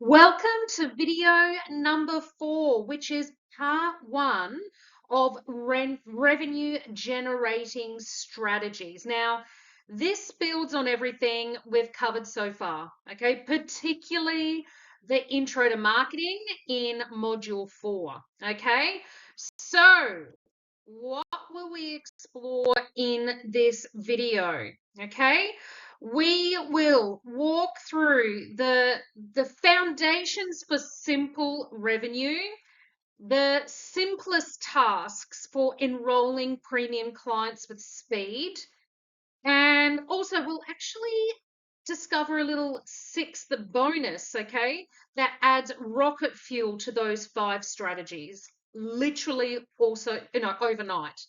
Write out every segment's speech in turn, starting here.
Welcome to video number 4, which is part 1 of revenue generating strategies. Now, this builds on everything we've covered so far, okay? Particularly the intro to marketing in module 4, okay? So, what will we explore in this video? Okay, we will walk through the foundations for simple revenue, the simplest tasks for enrolling premium clients with speed, and also we'll actually discover a little sixth bonus, okay, that adds rocket fuel to those 5 strategies, literally also, overnight.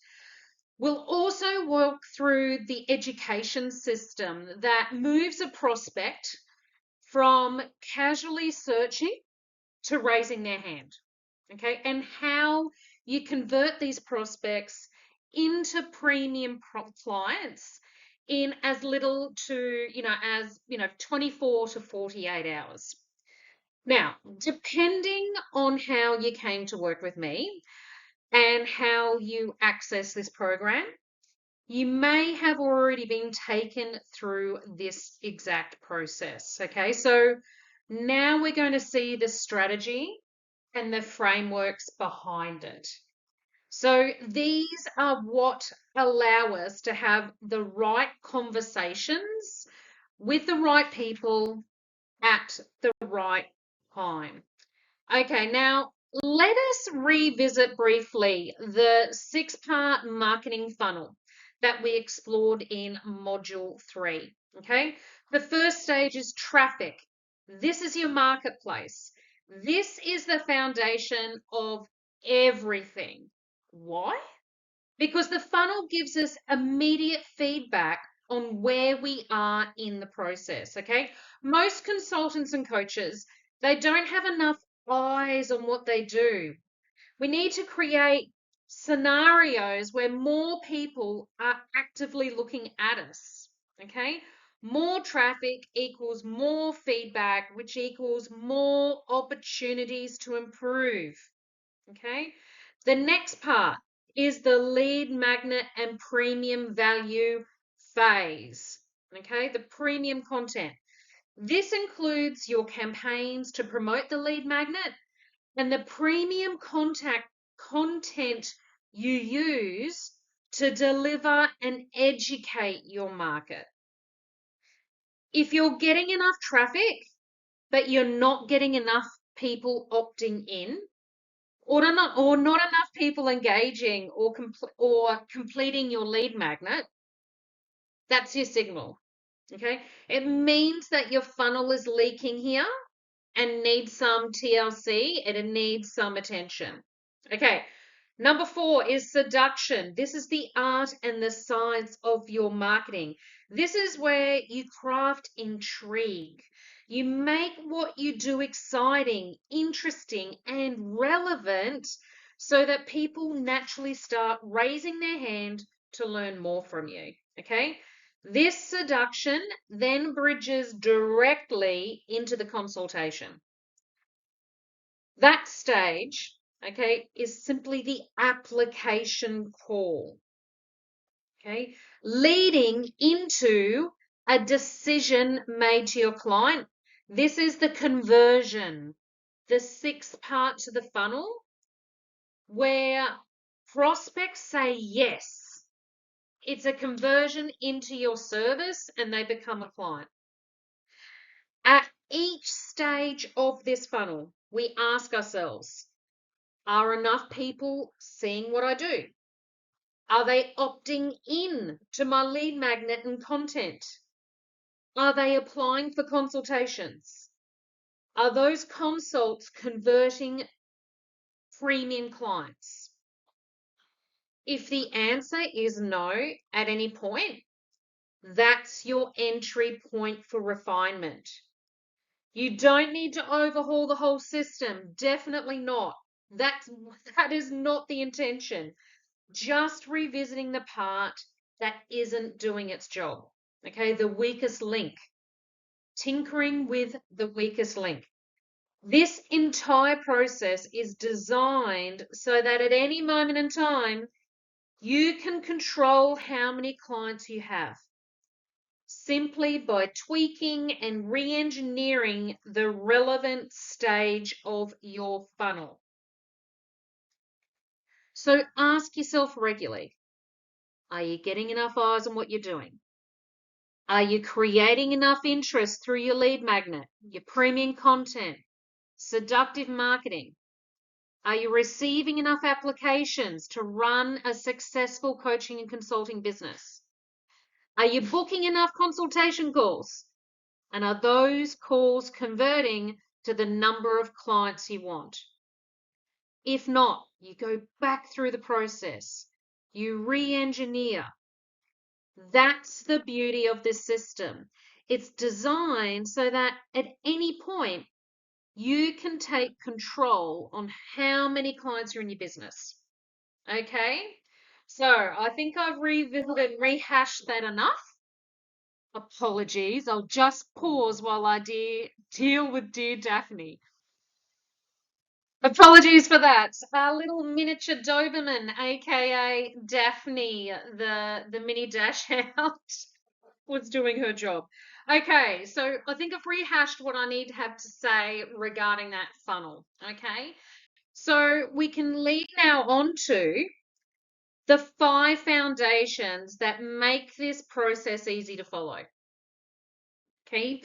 We'll also walk through the education system that moves a prospect from casually searching to raising their hand, okay, and how you convert these prospects into premium clients in as little to, as, 24 to 48 hours. Now, depending on how you came to work with me and how you access this program, you may have already been taken through this exact process. Okay, so now we're going to see the strategy and the frameworks behind it. So these are what allow us to have the right conversations with the right people at the right time. Okay, now let us revisit briefly the 6-part marketing funnel that we explored in module 3. Okay, the first stage is traffic. This is your marketplace. This is the foundation of everything. Why? Because the funnel gives us immediate feedback on where we are in the process. Okay, most consultants and coaches, they don't have enough eyes on what they do. We need to create scenarios where more people are actively looking at us. Okay, more traffic equals more feedback, which equals more opportunities to improve. Okay, the next part is the lead magnet and premium value phase. Okay, the premium content. This includes your campaigns to promote the lead magnet and the premium content you use to deliver and educate your market. If you're getting enough traffic, but you're not getting enough people opting in, or not enough people engaging or completing your lead magnet, that's your signal. Okay, it means that your funnel is leaking here and needs some TLC, and it needs some attention. Okay, number 4 is seduction. This is the art and the science of your marketing. This is where you craft intrigue. You make what you do exciting, interesting, and relevant so that people naturally start raising their hand to learn more from you. Okay, this seduction then bridges directly into the consultation. That stage, okay, is simply the application call, okay, leading into a decision made to your client. This is the conversion, the 6th part to the funnel, where prospects say yes. It's a conversion into your service and they become a client. At each stage of this funnel, we ask ourselves, are enough people seeing what I do? Are they opting in to my lead magnet and content? Are they applying for consultations? Are those consults converting premium clients? If the answer is no at any point, that's your entry point for refinement. You don't need to overhaul the whole system. Definitely not. That is not the intention. Just revisiting the part that isn't doing its job. Okay, the weakest link. Tinkering with the weakest link. This entire process is designed so that at any moment in time, you can control how many clients you have simply by tweaking and re-engineering the relevant stage of your funnel. So ask yourself regularly, are you getting enough eyes on what you're doing? Are you creating enough interest through your lead magnet, your premium content, seductive marketing? Are you receiving enough applications to run a successful coaching and consulting business? Are you booking enough consultation calls? And are those calls converting to the number of clients you want? If not, you go back through the process. You re-engineer. That's the beauty of this system. It's designed so that at any point, you can take control on how many clients are in your business. Okay? So I think I've revisited and rehashed that enough. Apologies. I'll just pause while I deal with dear Daphne. Apologies for that. Our little miniature Doberman, aka Daphne, the mini dash hound, was doing her job. Okay, so I think I've rehashed what I need to have to say regarding that funnel. Okay, so we can lead now on to the 5 foundations that make this process easy to follow. Okay,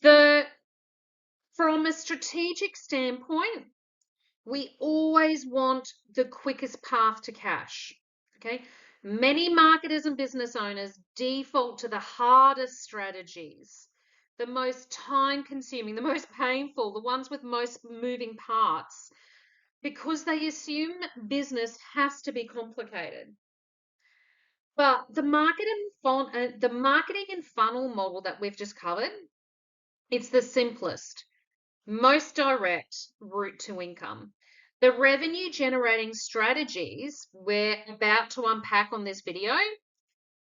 from a strategic standpoint, we always want the quickest path to cash. Okay, many marketers and business owners default to the hardest strategies, the most time consuming, the most painful, the ones with most moving parts, because they assume business has to be complicated. But the marketing and funnel model that we've just covered, it's the simplest, most direct route to income. The revenue generating strategies we're about to unpack on this video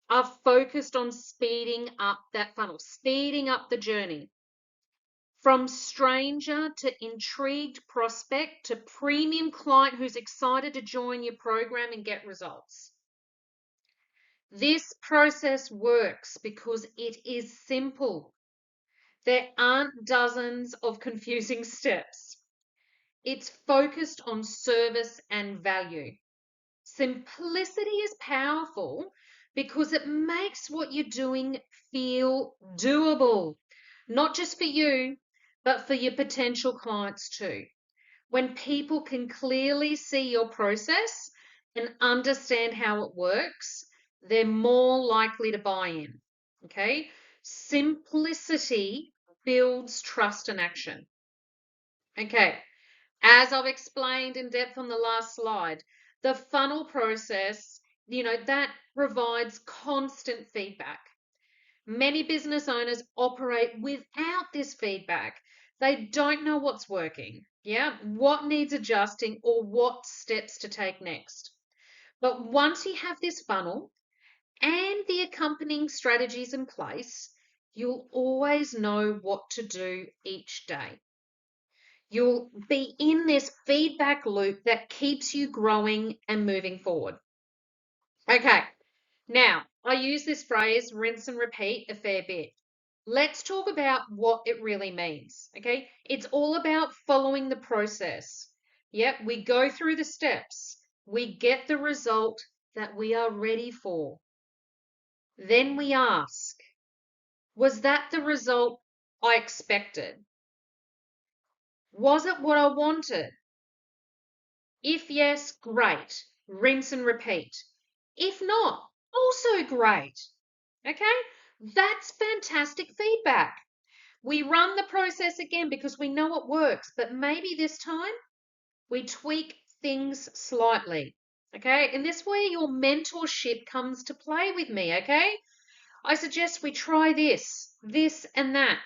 are focused on speeding up that funnel, speeding up the journey from stranger to intrigued prospect to premium client who's excited to join your program and get results. This process works because it is simple. There aren't dozens of confusing steps. It's focused on service and value. Simplicity is powerful because it makes what you're doing feel doable, not just for you, but for your potential clients too. When people can clearly see your process and understand how it works, they're more likely to buy in. Okay? Simplicity builds trust and action. Okay, as I've explained in depth on the last slide, the funnel process, that provides constant feedback. Many business owners operate without this feedback. They don't know what's working, what needs adjusting, or what steps to take next. But once you have this funnel and the accompanying strategies in place, you'll always know what to do each day. You'll be in this feedback loop that keeps you growing and moving forward. Okay, now I use this phrase rinse and repeat a fair bit. Let's talk about what it really means. Okay, it's all about following the process. Yep, we go through the steps, we get the result that we are ready for. Then we ask, was that the result I expected? Was it what I wanted? If yes, great. Rinse and repeat. If not, also great. Okay? That's fantastic feedback. We run the process again because we know it works, but maybe this time we tweak things slightly. Okay? And this way your mentorship comes to play with me. Okay? I suggest we try this, and that,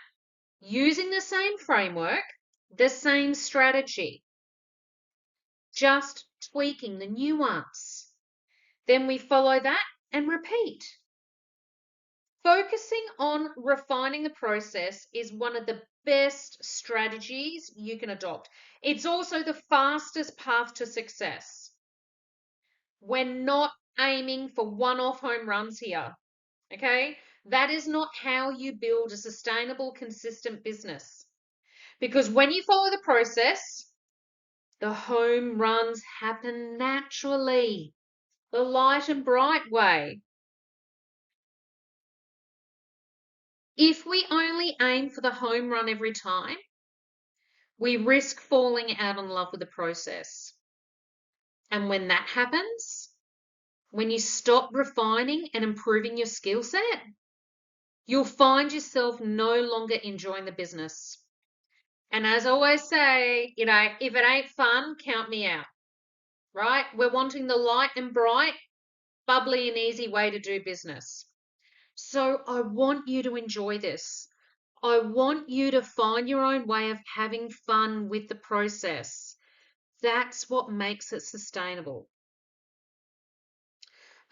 using the same framework, the same strategy, just tweaking the nuance. Then we follow that and repeat. Focusing on refining the process is one of the best strategies you can adopt. It's also the fastest path to success. We're not aiming for one-off home runs here, okay? That is not how you build a sustainable, consistent business. Because when you follow the process, the home runs happen naturally, the light and bright way. If we only aim for the home run every time, we risk falling out in love with the process. And when that happens, when you stop refining and improving your skill set, you'll find yourself no longer enjoying the business. And as I always say, if it ain't fun, count me out, right? We're wanting the light and bright, bubbly and easy way to do business. So I want you to enjoy this. I want you to find your own way of having fun with the process. That's what makes it sustainable.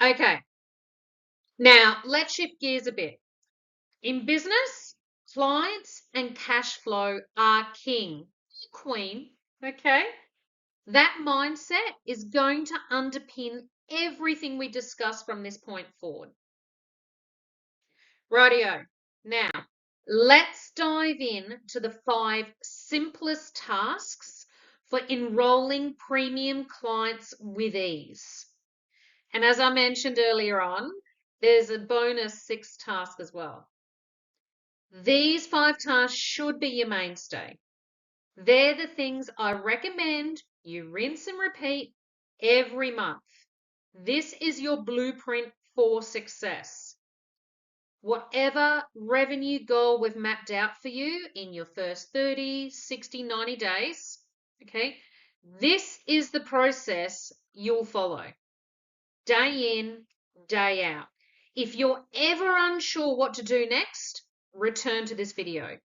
Okay, now let's shift gears a bit. In business, clients and cash flow are king, queen, okay? That mindset is going to underpin everything we discuss from this point forward. Rightio. Now, let's dive in to the 5 simplest tasks for enrolling premium clients with ease. And as I mentioned earlier on, there's a bonus 6 task as well. These 5 tasks should be your mainstay. They're the things I recommend you rinse and repeat every month. This is your blueprint for success. Whatever revenue goal we've mapped out for you in your first 30, 60, 90 days, okay, this is the process you'll follow day in, day out. If you're ever unsure what to do next, return to this video.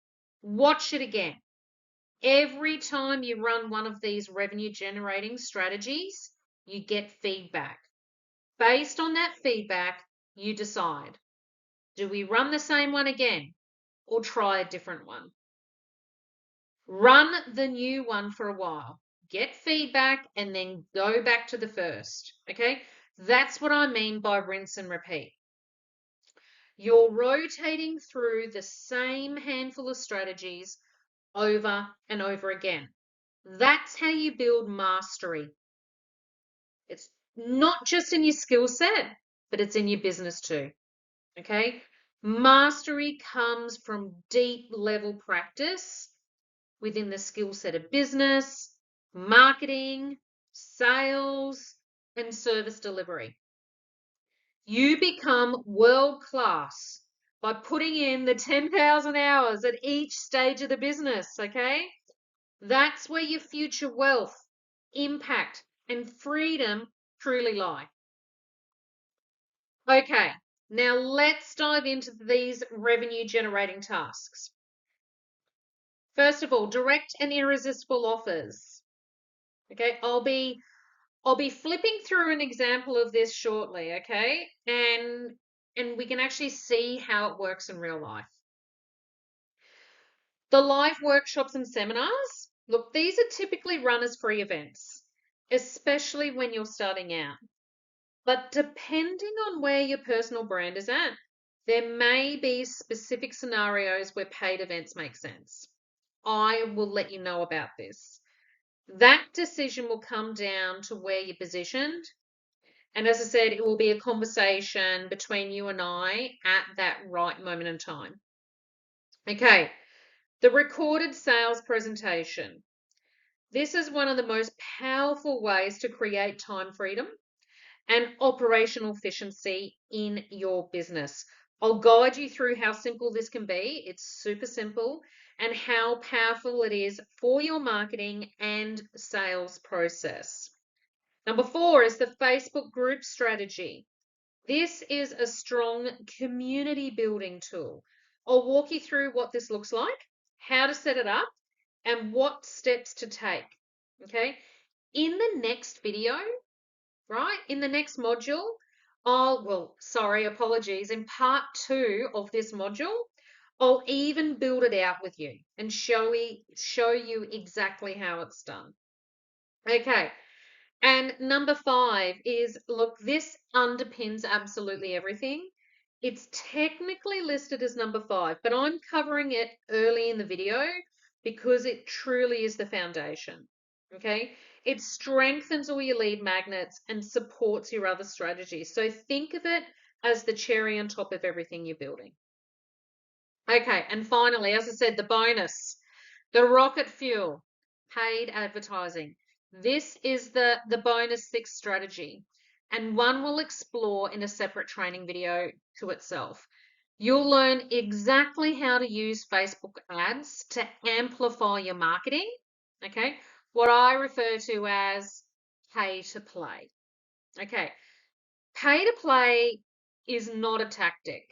Watch it again. Every time you run one of these revenue generating strategies, you get feedback. Based on that feedback, you decide, do we run the same one again or try a different one? Run the new one for a while, get feedback, and then go back to the first, okay? That's what I mean by rinse and repeat. You're rotating through the same handful of strategies over and over again. That's how you build mastery. It's not just in your skill set, but it's in your business too. Okay? Mastery comes from deep level practice within the skill set of business, marketing, sales, and service delivery. You become world class by putting in the 10,000 hours at each stage of the business, okay? That's where your future wealth, impact, and freedom truly lie. Okay, now let's dive into these revenue generating tasks. First of all, direct and irresistible offers. Okay, I'll be flipping through an example of this shortly, okay? And we can actually see how it works in real life. The live workshops and seminars, look, these are typically run as free events, especially when you're starting out. But depending on where your personal brand is at, there may be specific scenarios where paid events make sense. I will let you know about this. That decision will come down to where you're positioned. And as I said, it will be a conversation between you and I at that right moment in time. Okay, the recorded sales presentation. This is one of the most powerful ways to create time freedom and operational efficiency in your business. I'll guide you through how simple this can be. It's super simple, and how powerful it is for your marketing and sales process. Number 4 is the Facebook group strategy. This is a strong community building tool. I'll walk you through what this looks like, how to set it up, and what steps to take. Okay, in the next video, right, in the next module, apologies, in part 2 of this module, I'll even build it out with you and show you exactly how it's done. Okay. And number 5 is, look, this underpins absolutely everything. It's technically listed as number 5, but I'm covering it early in the video because it truly is the foundation. Okay. It strengthens all your lead magnets and supports your other strategies. So think of it as the cherry on top of everything you're building. Okay. And finally, as I said, the bonus. The rocket fuel, paid advertising. This is the bonus 6 strategy, and one we'll explore in a separate training video to itself. You'll learn exactly how to use Facebook ads to amplify your marketing, okay? What I refer to as pay to play. Okay, pay to play is not a tactic.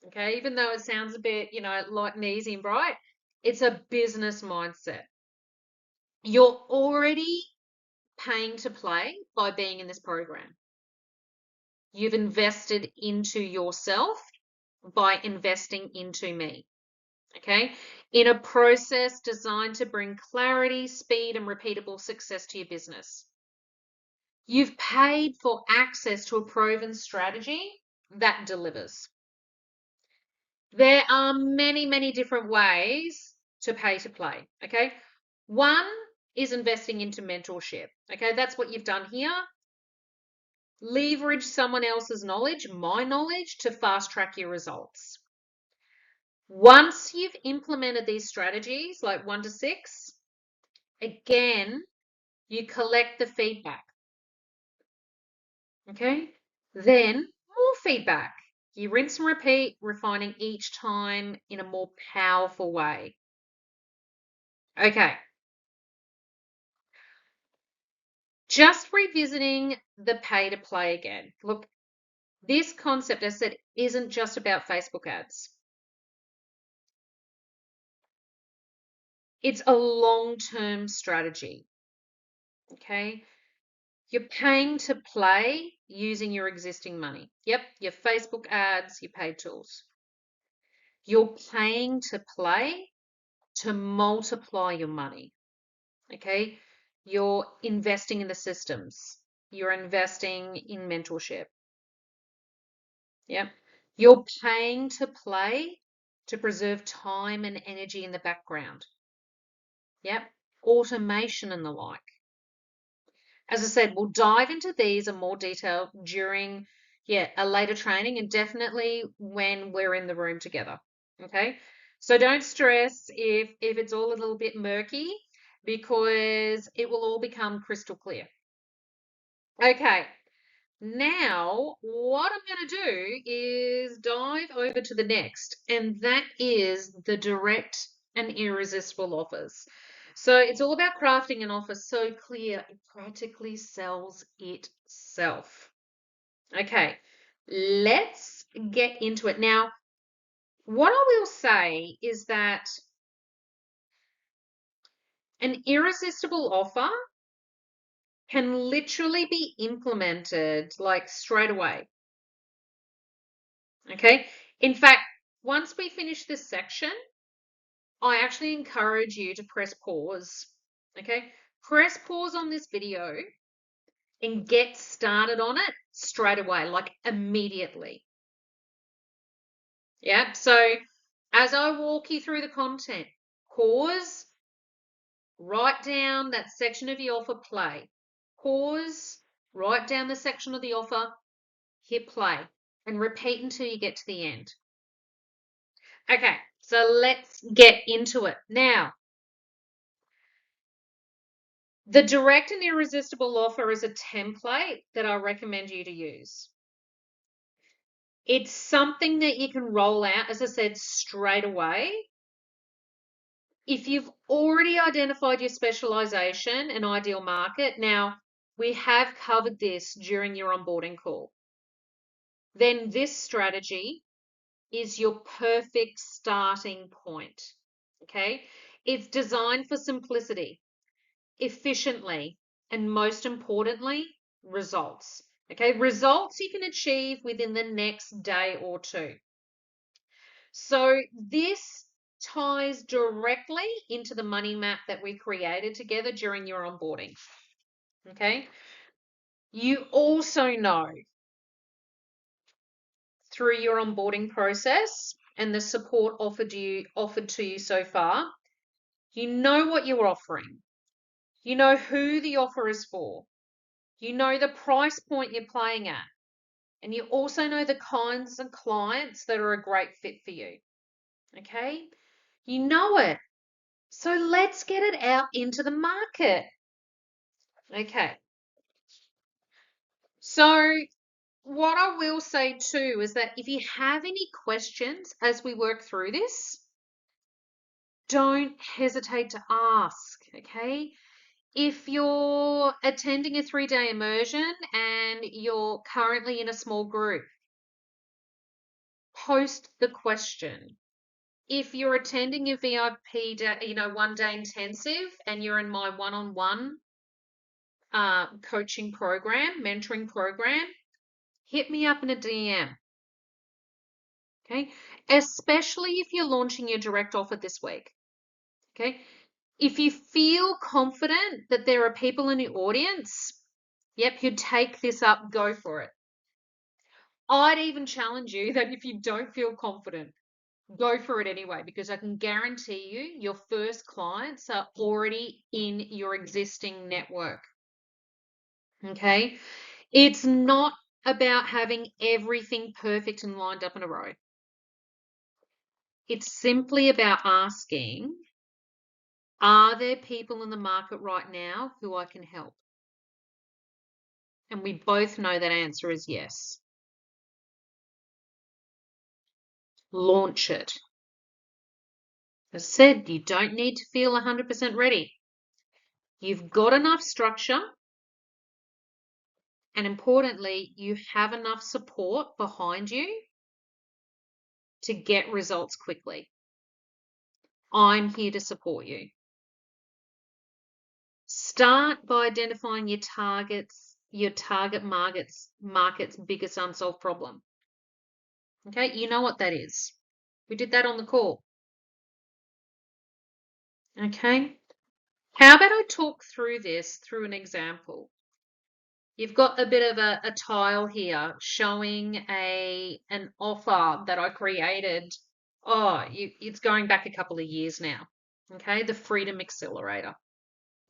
Okay, even though it sounds a bit, light and easy and bright, it's a business mindset. You're already paying to play by being in this program. You've invested into yourself by investing into me. Okay, in a process designed to bring clarity, speed, and repeatable success to your business. You've paid for access to a proven strategy that delivers. There are many, many different ways to pay to play. Okay. One is investing into mentorship. Okay. That's what you've done here. Leverage someone else's knowledge, my knowledge, to fast track your results. Once you've implemented these strategies, like 1 to 6, again, you collect the feedback. Okay. Then more feedback. You rinse and repeat, refining each time in a more powerful way. Okay. Just revisiting the pay to play again. Look, this concept, as I said, isn't just about Facebook ads. It's a long-term strategy. Okay. You're paying to play using your existing money. Yep, your Facebook ads, your paid tools. You're paying to play to multiply your money. Okay. You're investing in the systems. You're investing in mentorship. Yep. You're paying to play to preserve time and energy in the background. Yep. Automation and the like. As I said, we'll dive into these in more detail during, a later training, and definitely when we're in the room together. Okay. So don't stress if it's all a little bit murky, because it will all become crystal clear. Okay. Now, what I'm going to do is dive over to the next, and that is the direct and irresistible offers. So it's all about crafting an offer so clear it practically sells itself. Okay, let's get into it. Now, what I will say is that an irresistible offer can literally be implemented like straight away. Okay. In fact, once we finish this section, I actually encourage you to press pause. Okay. Press pause on this video and get started on it straight away, like immediately. Yeah. So as I walk you through the content, pause, write down that section of the offer, play. Pause, write down the section of the offer, hit play, and repeat until you get to the end. Okay, so let's get into it. Now, the direct and irresistible offer is a template that I recommend you to use. It's something that you can roll out, as I said, straight away. If you've already identified your specialization and ideal market, now we have covered this during your onboarding call, then this strategy is your perfect starting point. Okay, it's designed for simplicity, efficiently, and most importantly, results. Okay, results you can achieve within the next day or two. So this ties directly into the money map that we created together during your onboarding. Okay. You also know through your onboarding process and the support offered to you so far, you know what you're offering. You know who the offer is for. You know the price point you're playing at. And you also know the kinds of clients that are a great fit for you. Okay? You know it. So let's get it out into the market. Okay. So what I will say too is that if you have any questions as we work through this, don't hesitate to ask, okay? If you're attending a 3-day immersion and you're currently in a small group, post the question. If you're attending a VIP day, 1-day intensive and you're in my one-on-one coaching program, mentoring program, hit me up in a DM. Okay. Especially if you're launching your direct offer this week. Okay. If you feel confident that there are people in the audience, yep, who take this up, go for it. I'd even challenge you that if you don't feel confident, go for it anyway, because I can guarantee you your first clients are already in your existing network. Okay. It's not about having everything perfect and lined up in a row. It's simply about asking, are there people in the market right now who I can help? And we both know that answer is yes. Launch it. As I said, you don't need to feel 100% ready. You've got enough structure, and importantly, you have enough support behind you to get results quickly. I'm here to support you. Start by identifying your target market's biggest unsolved problem. Okay, you know what that is. We did that on the call. Okay, how about I talk through this through an example? You've got a bit of a tile here showing an offer that I created. It's going back a couple of years now. Okay, the Freedom Accelerator.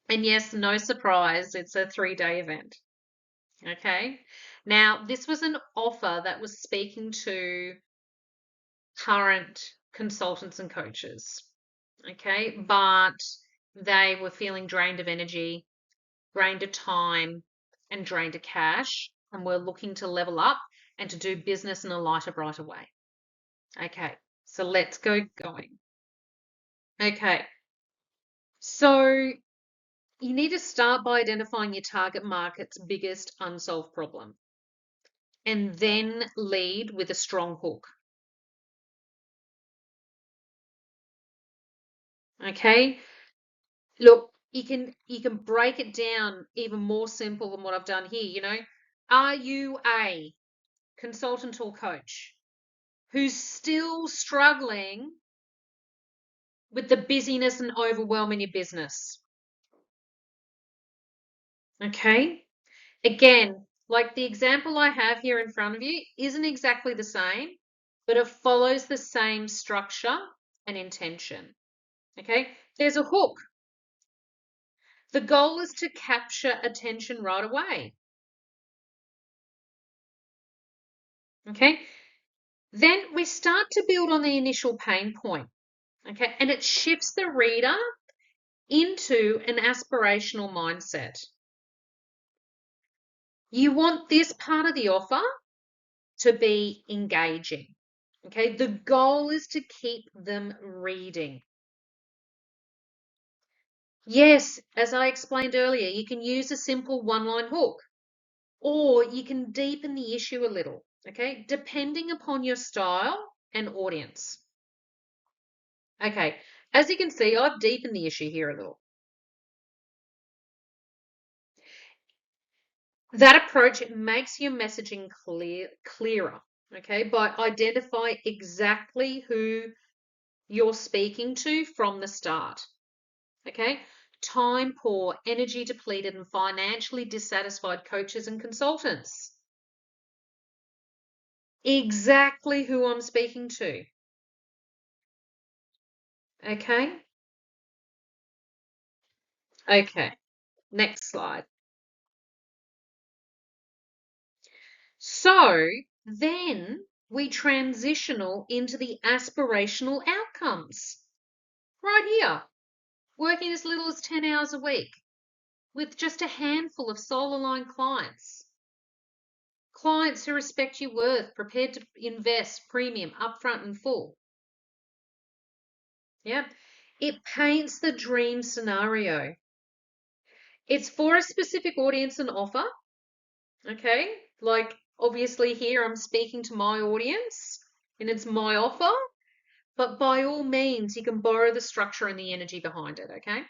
And yes, no surprise, it's a 3-day event. Okay, now this was an offer that was speaking to current consultants and coaches. Okay, but they were feeling drained of energy, drained of time, and drained of cash, and were looking to level up and to do business in a lighter, brighter way. Okay, so let's go going. Okay, so you need to start by identifying your target market's biggest unsolved problem and then lead with a strong hook. Okay, look, you can break it down even more simple than what I've done here. Are you a consultant or coach who's still struggling with the busyness and overwhelm in your business? Okay. Again, like the example I have here in front of you isn't exactly the same, but it follows the same structure and intention. Okay. There's a hook. The goal is to capture attention right away. Okay. Then we start to build on the initial pain point. Okay. And it shifts the reader into an aspirational mindset. You want this part of the offer to be engaging. Okay. The goal is to keep them reading. Yes, as I explained earlier, you can use a simple one-line hook, or you can deepen the issue a little, okay, depending upon your style and audience. Okay, as you can see, I've deepened the issue here a little. That approach, it makes your messaging clearer, okay? But identify exactly who you're speaking to from the start, okay? Time poor, energy depleted, and financially dissatisfied coaches and consultants. Exactly who I'm speaking to, okay? Okay, next slide. So then we transitional into the aspirational outcomes. Right here, working as little as 10 hours a week with just a handful of soul aligned clients. Clients who respect your worth, prepared to invest premium, upfront and full. Yeah. It paints the dream scenario. It's for a specific audience and offer. Okay. Like obviously here I'm speaking to my audience and it's my offer, but by all means you can borrow the structure and the energy behind it. Okay.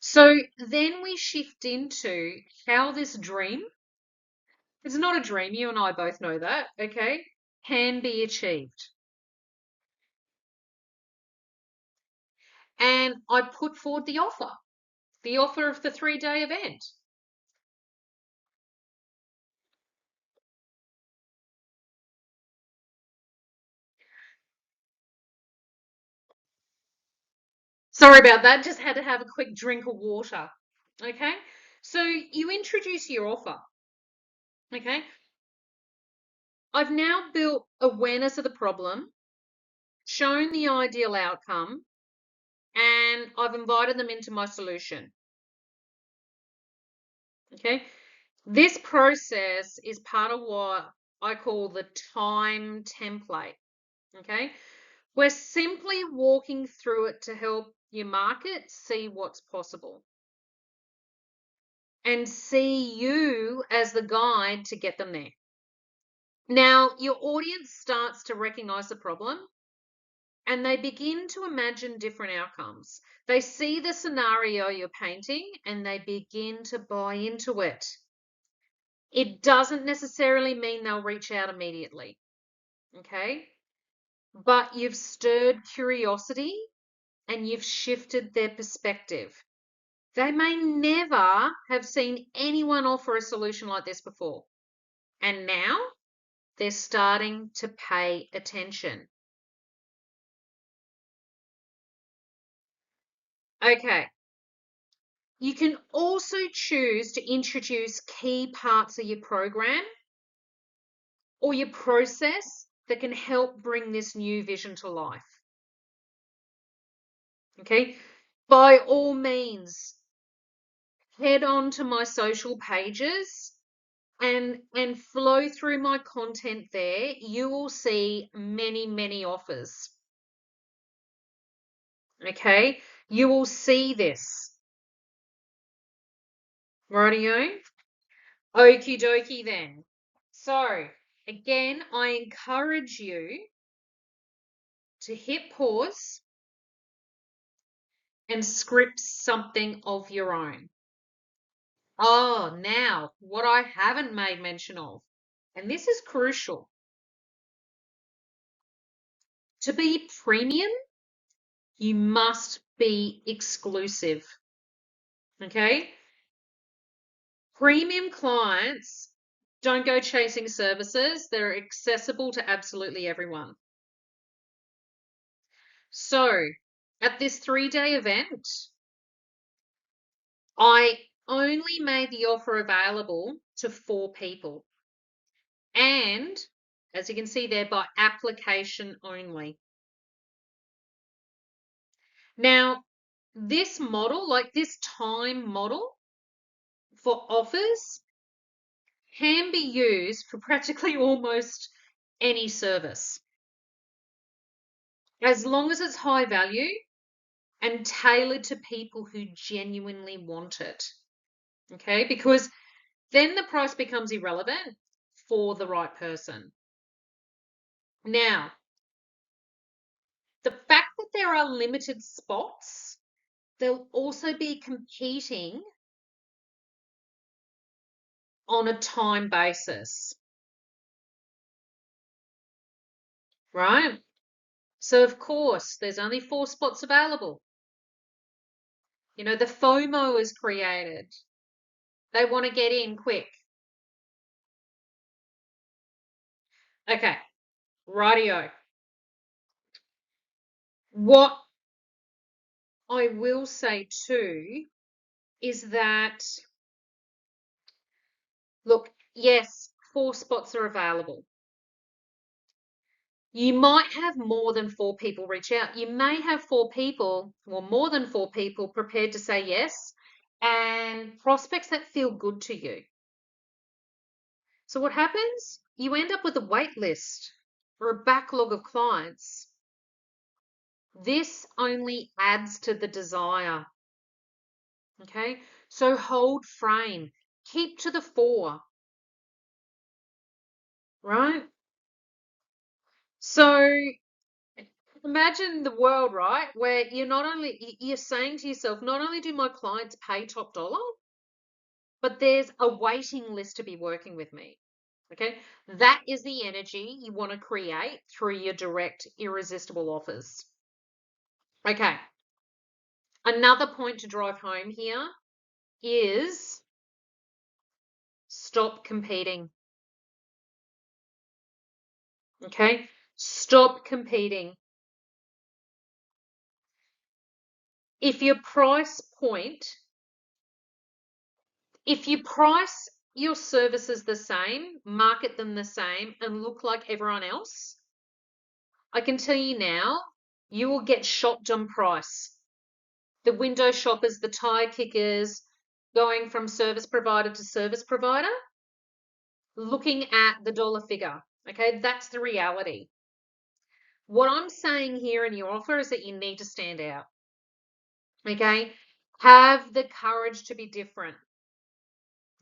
So then we shift into how this dream, it's not a dream, you and I both know that, okay, can be achieved. And I put forward the offer of the 3-day event. Sorry about that, just had to have a quick drink of water. Okay, so you introduce your offer. Okay, I've now built awareness of the problem, shown the ideal outcome, and I've invited them into my solution. Okay, this process is part of what I call the time template. Okay, we're simply walking through it to help your market see what's possible and see you as the guide to get them there. Now, your audience starts to recognize the problem and they begin to imagine different outcomes. They see the scenario you're painting and they begin to buy into it. It doesn't necessarily mean they'll reach out immediately, okay? But you've stirred curiosity and you've shifted their perspective. They may never have seen anyone offer a solution like this before. And now they're starting to pay attention. Okay. You can also choose to introduce key parts of your program or your process that can help bring this new vision to life. Okay. By all means, head on to my social pages and flow through my content there. You will see many offers. Okay, you will see this. Rightio? Okie dokie then. So again, I encourage you to hit pause and script something of your own. Oh, now what I haven't made mention of, and this is crucial. To be premium, you must be exclusive. Okay? Premium clients don't go chasing services, they're accessible to absolutely everyone. So, at this 3-day event, I only made the offer available to 4 people. And as you can see there, by application only. Now, this model, like this time model for offers, can be used for practically almost any service. As long as it's high value and tailored to people who genuinely want it. Okay, because then the price becomes irrelevant for the right person. Now, the fact that there are limited spots, they'll also be competing on a time basis, right? So of course, there's only 4 spots available. You know, the FOMO is created. They want to get in quick. Okay, rightio. What I will say too is that, look, yes, 4 spots are available. You might have more than 4 people reach out. You may have 4 people, or more than 4 people, prepared to say yes, and prospects that feel good to you. So what happens? You end up with a wait list or a backlog of clients. This only adds to the desire. Okay, so hold frame, keep to the 4, right? So imagine the world, right, where you're saying to yourself, not only do my clients pay top dollar, but there's a waiting list to be working with me. Okay, that is the energy you want to create through your direct, irresistible offers. Okay, another point to drive home here is stop competing. Okay, stop competing. If your price point, if you price your services the same, market them the same, and look like everyone else, I can tell you now, you will get shopped on price. The window shoppers, the tire kickers, going from service provider to service provider, looking at the dollar figure. Okay, that's the reality. What I'm saying here in your offer is that you need to stand out. Okay, have the courage to be different.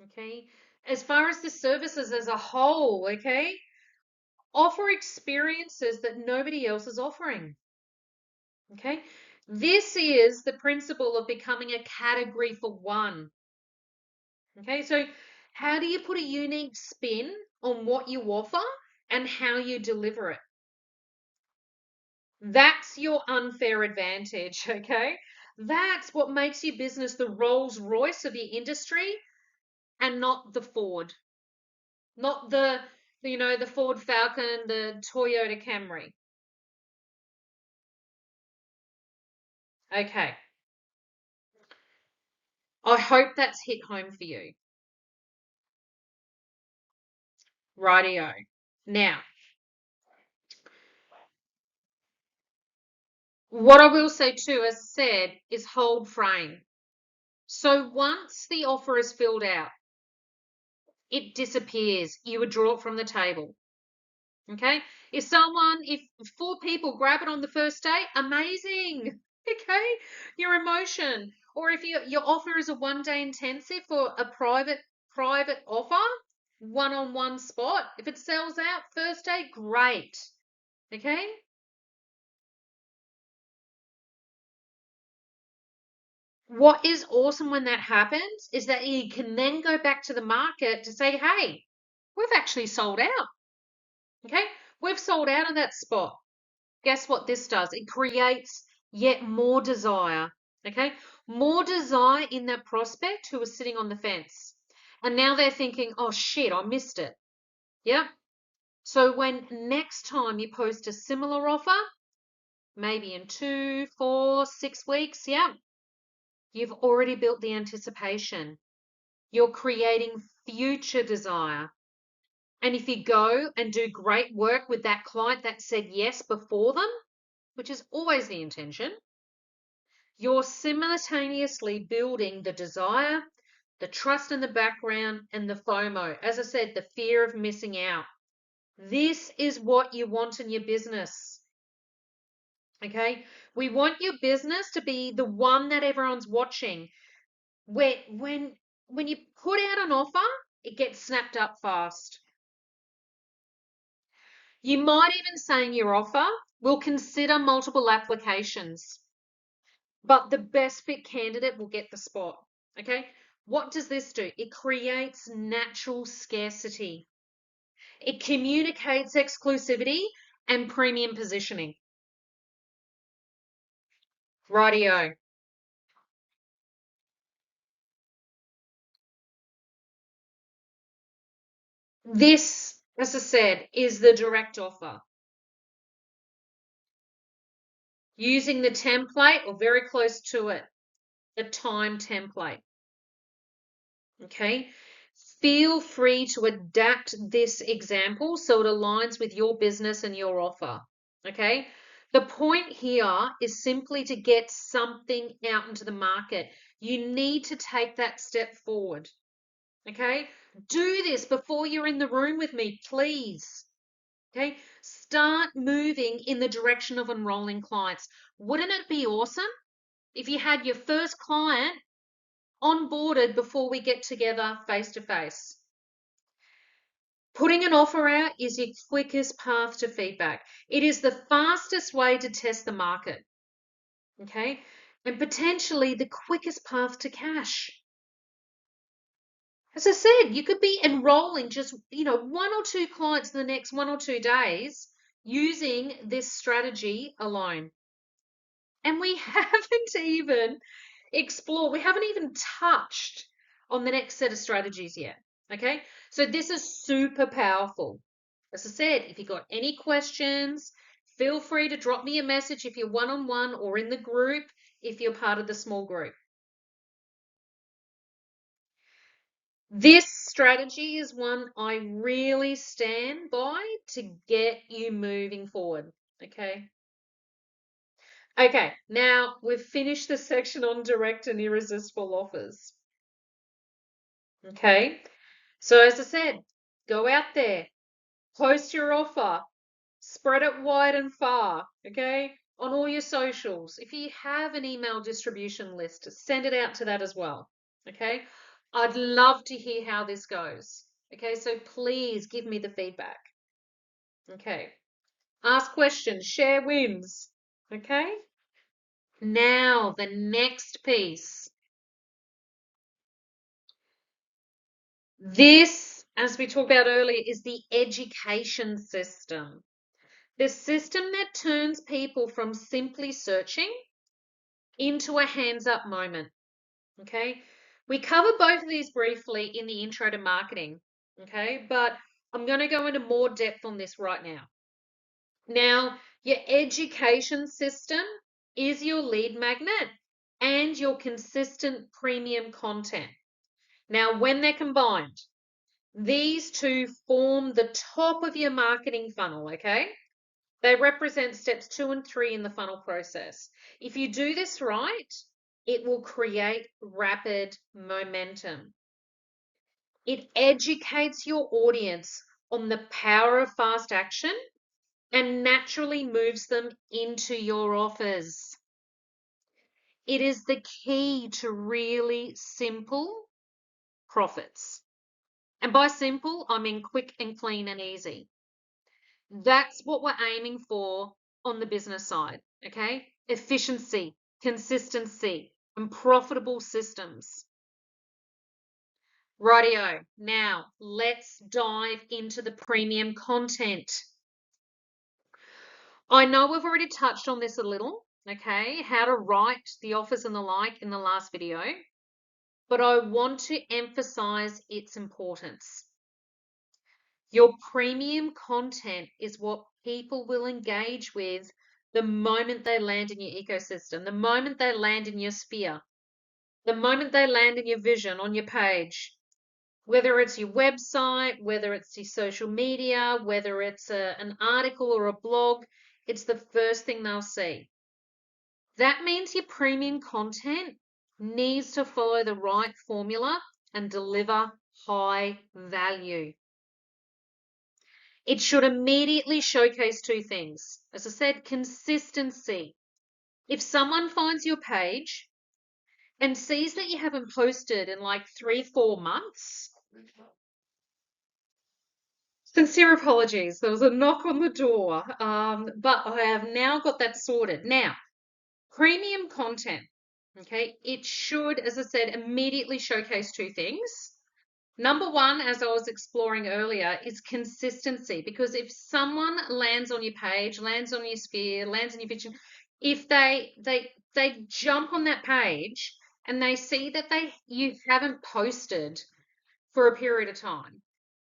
Okay, as far as the services as a whole, okay, offer experiences that nobody else is offering. Okay, this is the principle of becoming a category for one. Okay, so how do you put a unique spin on what you offer and how you deliver it? That's your unfair advantage, okay? That's what makes your business the Rolls Royce of your industry and not the Ford, not the Ford Falcon, the Toyota Camry. Okay, I hope that's hit home for you. Rightio. Now, what I will say too, as I said, is hold frame. So once the offer is filled out, it disappears. You withdraw it from the table. Okay? If 4 people grab it on the first day, amazing. Okay? Your emotion. Or if your offer is a 1-day intensive or a private offer, one-on-one spot, if it sells out first day, great. Okay? What is awesome when that happens is that you can then go back to the market to say, hey, we've actually sold out. Okay? We've sold out of that spot. Guess what this does? It creates yet more desire. Okay? More desire in that prospect who was sitting on the fence. And now they're thinking, oh shit, I missed it. Yeah. So when next time you post a similar offer, maybe in 2, 4, 6 weeks, yeah, you've already built the anticipation. You're creating future desire. And if you go and do great work with that client that said yes before them, which is always the intention, you're simultaneously building the desire, the trust in the background, and the FOMO. As I said, the fear of missing out. This is what you want in your business. Okay? We want your business to be the one that everyone's watching. When you put out an offer, it gets snapped up fast. You might even say in your offer, we'll consider multiple applications, but the best fit candidate will get the spot. Okay? What does this do? It creates natural scarcity. It communicates exclusivity and premium positioning. Rightio. This, as I said, is the direct offer. Using the template or very close to it, the time template. Okay. Feel free to adapt this example so it aligns with your business and your offer. Okay. The point here is simply to get something out into the market. You need to take that step forward. Okay. Do this before you're in the room with me, please. Okay. Start moving in the direction of enrolling clients. Wouldn't it be awesome if you had your first client onboarded before we get together face to face? Putting an offer out is your quickest path to feedback. It is the fastest way to test the market, okay? And potentially the quickest path to cash. As I said, you could be enrolling just, one or two clients in the next 1 or 2 days using this strategy alone. And we haven't even explored, we haven't even touched on the next set of strategies yet. Okay, so this is super powerful. As I said, if you've got any questions, feel free to drop me a message if you're one-on-one or in the group, if you're part of the small group. This strategy is one I really stand by to get you moving forward. Okay. Okay, now we've finished the section on direct and irresistible offers. Okay, so as I said, go out there, post your offer, spread it wide and far, okay, on all your socials. If you have an email distribution list, send it out to that as well, okay? I'd love to hear how this goes, okay? So please give me the feedback, okay? Ask questions, share wins, okay? Now, the next piece. This, as we talked about earlier, is the education system. The system that turns people from simply searching into a hands up moment. Okay. We covered both of these briefly in the intro to marketing. Okay. But I'm going to go into more depth on this right now. Now, your education system is your lead magnet and your consistent premium content. Now, when they're combined, these two form the top of your marketing funnel, okay? They represent steps 2 and 3 in the funnel process. If you do this right, it will create rapid momentum. It educates your audience on the power of fast action and naturally moves them into your offers. It is the key to really simple profits. And by simple, I mean quick and clean and easy. That's what we're aiming for on the business side, okay? Efficiency, consistency, and profitable systems. Rightio. Now, let's dive into the premium content. I know we've already touched on this a little, okay? How to write the offers and the like in the last video, but I want to emphasize its importance. Your premium content is what people will engage with the moment they land in your ecosystem, the moment they land in your sphere, the moment they land in your vision on your page, whether it's your website, whether it's your social media, whether it's an article or a blog, it's the first thing they'll see. That means your premium content needs to follow the right formula and deliver high value. It should immediately showcase two things. As I said, consistency. If someone finds your page and sees that you haven't posted in like 3-4 months, sincere apologies. There was a knock on the door, but I have now got that sorted. Now, premium content. Okay, it should, as I said, immediately showcase two things. Number one, as I was exploring earlier, is consistency. Because if someone lands on your page, lands on your sphere, lands on your vision, if they jump on that page and they see that you haven't posted for a period of time,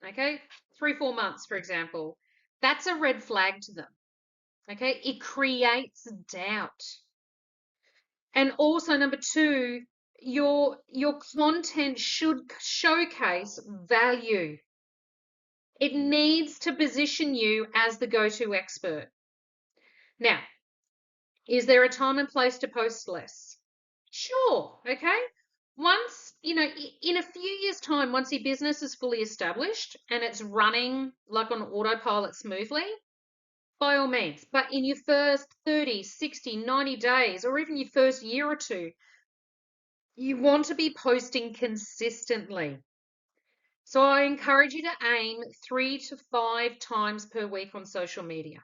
okay, 3-4 months, for example, that's a red flag to them. Okay, it creates doubt. And also number two, your content should showcase value. It needs to position you as the go-to expert. Now, is there a time and place to post less? Sure, okay. Once, in a few years' time, once your business is fully established and it's running like on autopilot smoothly, by all means. But in your first 30, 60, 90 days, or even your first year or two, you want to be posting consistently. So I encourage you to aim 3 to 5 times per week on social media.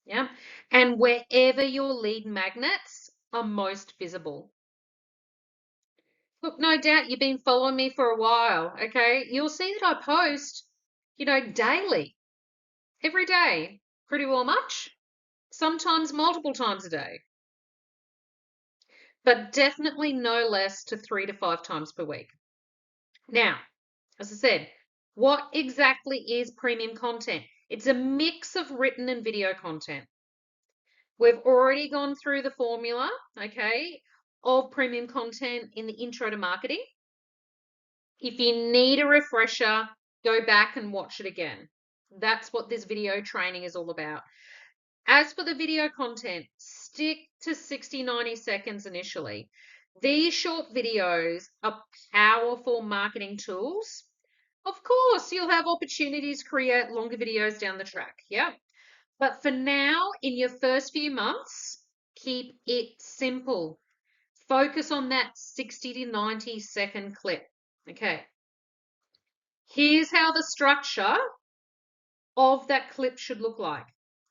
Yeah. And wherever your lead magnets are most visible. Look, no doubt you've been following me for a while. Okay. You'll see that I post, daily, every day, pretty well much, sometimes multiple times a day, but definitely no less to 3 to 5 times per week. Now, as I said, what exactly is premium content? It's a mix of written and video content. We've already gone through the formula, okay, of premium content in the intro to marketing. If you need a refresher, go back and watch it again. That's what this video training is all about. As for the video content, stick to 60, 90 seconds initially. These short videos are powerful marketing tools. Of course, you'll have opportunities to create longer videos down the track. Yeah. But for now, in your first few months, keep it simple. Focus on that 60 to 90-second clip. Okay. Here's how the structure of that clip should look like.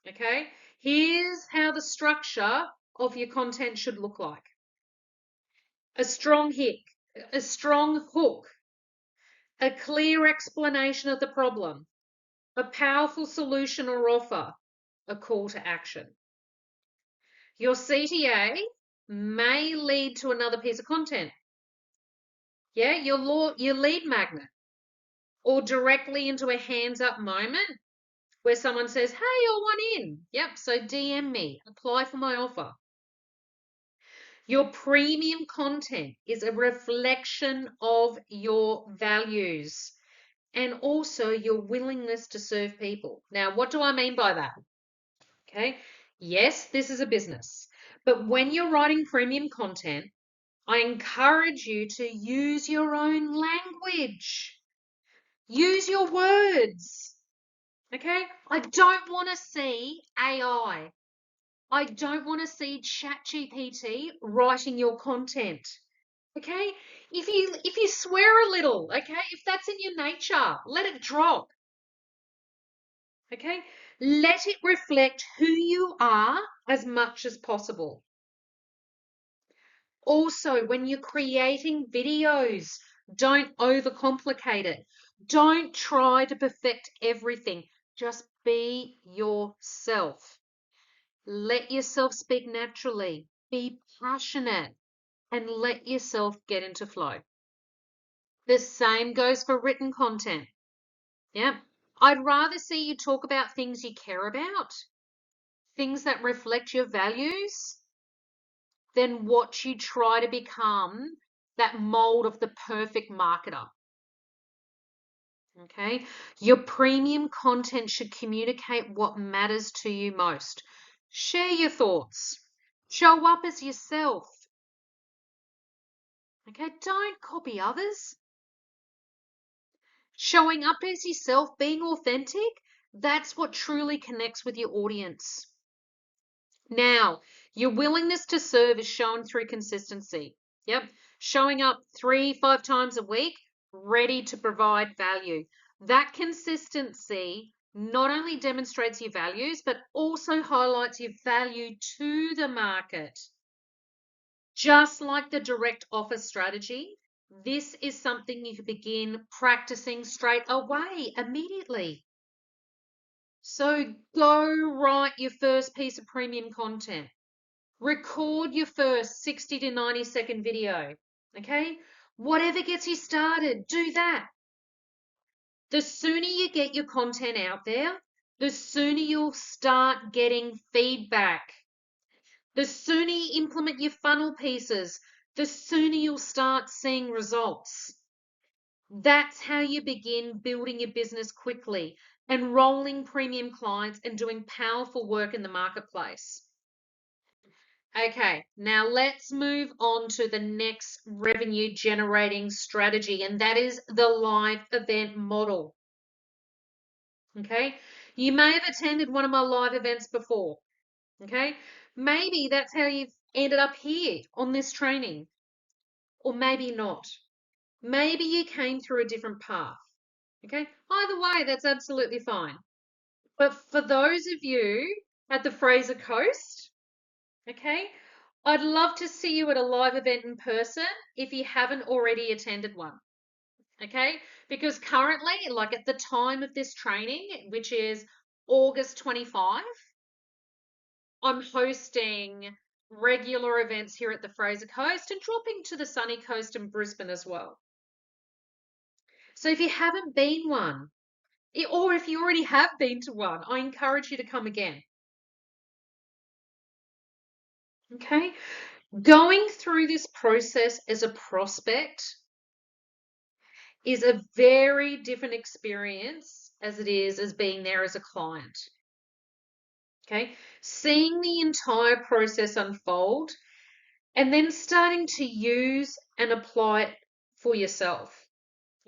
Okay. Here's how the structure of your content should look like. A strong hook, a clear explanation of the problem, a powerful solution or offer, a call to action. Your CTA may lead to another piece of content. Yeah, your lead magnet, or directly into a hands up moment where someone says, hey, you're one in. Yep, so DM me, apply for my offer. Your premium content is a reflection of your values and also your willingness to serve people. Now, what do I mean by that? Okay, yes, this is a business, but when you're writing premium content, I encourage you to use your own language. Use your words. Okay? I don't want to see AI. I don't want to see ChatGPT writing your content. Okay? If you swear a little, okay? If that's in your nature, let it drop. Okay? Let it reflect who you are as much as possible. Also, when you're creating videos, don't overcomplicate it. Don't try to perfect everything. Just be yourself. Let yourself speak naturally. Be passionate and let yourself get into flow. The same goes for written content. Yeah. I'd rather see you talk about things you care about, things that reflect your values, than watch you try to become that mold of the perfect marketer. Okay. Your premium content should communicate what matters to you most. Share your thoughts. Show up as yourself. Okay. Don't copy others. Showing up as yourself, being authentic, that's what truly connects with your audience. Now, your willingness to serve is shown through consistency. Yep. Showing up 3, 5 times a week, ready to provide value. That consistency not only demonstrates your values, but also highlights your value to the market. Just like the direct offer strategy, this is something you can begin practicing straight away, immediately. So go write your first piece of premium content. Record your first 60 to 90-second video. Okay? Whatever gets you started, do that. The sooner you get your content out there, the sooner you'll start getting feedback. The sooner you implement your funnel pieces, the sooner you'll start seeing results. That's how you begin building your business quickly, enrolling premium clients, and doing powerful work in the marketplace. Okay, now let's move on to the next revenue generating strategy, and that is the live event model. Okay, you may have attended one of my live events before. Okay, maybe that's how you've ended up here on this training, or maybe not. Maybe you came through a different path. Okay, either way, that's absolutely fine. But for those of you at the Fraser Coast, okay, I'd love to see you at a live event in person if you haven't already attended one. Okay, because currently, like at the time of this training, which is August 25, I'm hosting regular events here at the Fraser Coast and dropping to the sunny coast in Brisbane as well. So if you haven't been one, or if you already have been to one, I encourage you to come again. Okay, going through this process as a prospect is a very different experience as it is as being there as a client. Okay, seeing the entire process unfold and then starting to use and apply it for yourself.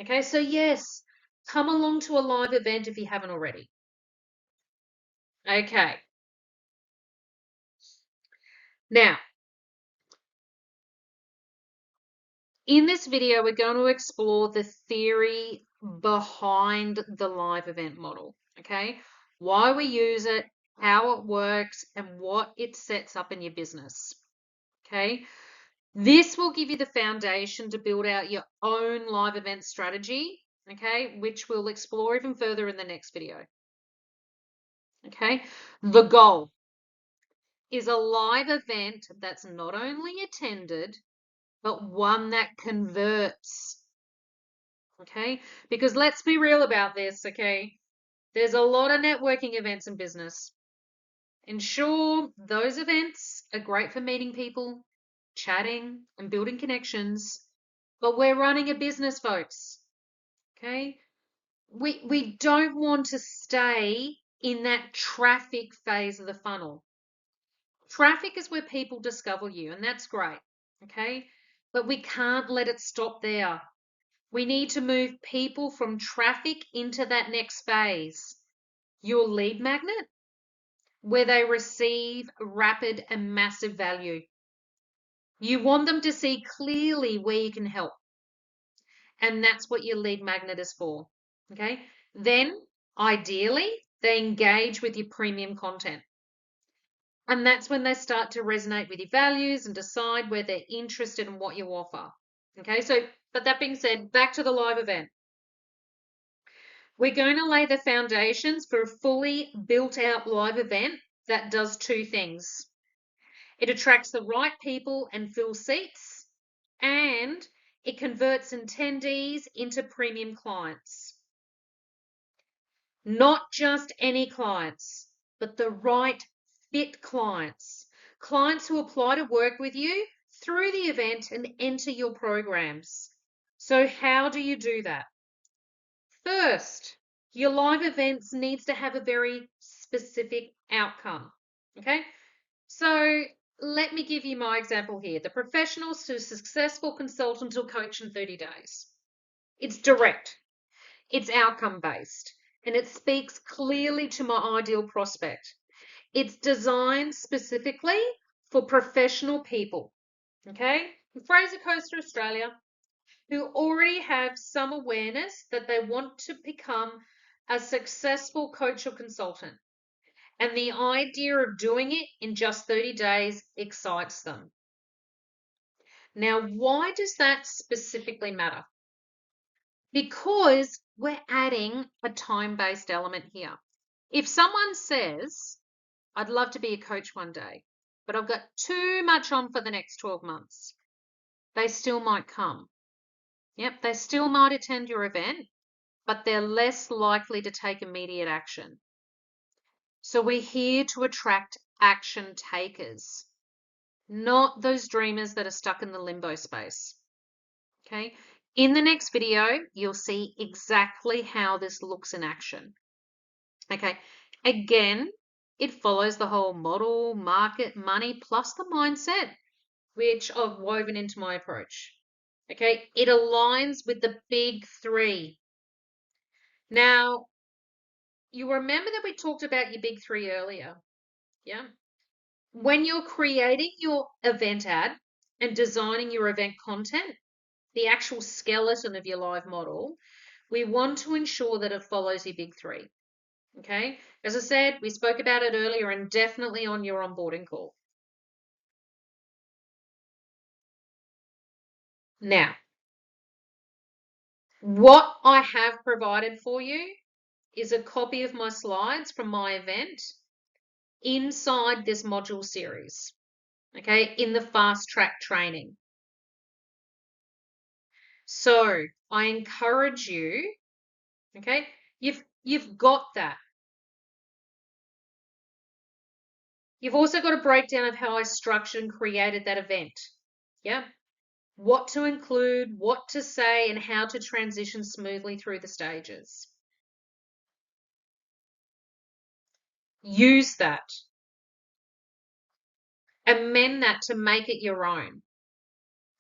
Okay, so yes, come along to a live event if you haven't already. Okay, now in this video, we're going to explore the theory behind the live event model, okay? Why we use it, how it works, and what it sets up in your business, okay? This will give you the foundation to build out your own live event strategy, okay? Which we'll explore even further in the next video, okay? The goal is a live event that's not only attended, but one that converts. Okay, because let's be real about this, okay? There's a lot of networking events in business. And sure, those events are great for meeting people, chatting, and building connections, but we're running a business, folks. Okay? We don't want to stay in that traffic phase of the funnel. Traffic is where people discover you, and that's great. Okay? But we can't let it stop there. We need to move people from traffic into that next phase, your lead magnet, where they receive rapid and massive value. You want them to see clearly where you can help. And that's what your lead magnet is for. Okay. Then, ideally, they engage with your premium content. And that's when they start to resonate with your values and decide where they're interested in what you offer. Okay. So, but that being said, back to the live event. We're going to lay the foundations for a fully built out live event that does two things. It attracts the right people and fills seats, and it converts attendees into premium clients. Not just any clients, but the right fit clients. Clients who apply to work with you through the event and enter your programs. So how do you do that? First, your live events needs to have a very specific outcome. Okay, so let me give you my example here. The professional to successful consultant or coach in 30 days. It's direct, it's outcome based, and it speaks clearly to my ideal prospect. It's designed specifically for professional people. Okay, Fraser Coast, Australia, who already have some awareness that they want to become a successful coach or consultant. And the idea of doing it in just 30 days excites them. Now, why does that specifically matter? Because we're adding a time-based element here. If someone says, I'd love to be a coach one day, but I've got too much on for the next 12 months, they still might come. Yep, they still might attend your event, but they're less likely to take immediate action. So we're here to attract action takers, not those dreamers that are stuck in the limbo space. Okay. In the next video, you'll see exactly how this looks in action. Okay. Again, it follows the whole model, market, money, plus the mindset, which I've woven into my approach. Okay. It aligns with the big three. Now, you remember that we talked about your big three earlier. Yeah. When you're creating your event ad and designing your event content, the actual skeleton of your live model, we want to ensure that it follows your big three. Okay. As I said, we spoke about it earlier and definitely on your onboarding call. Now, what I have provided for you is a copy of my slides from my event inside this module series. Okay. In the fast track training. So I encourage you, okay, you've got that. You've also got a breakdown of how I structured and created that event. Yeah. What to include, what to say, and how to transition smoothly through the stages. Use that. Amend that to make it your own.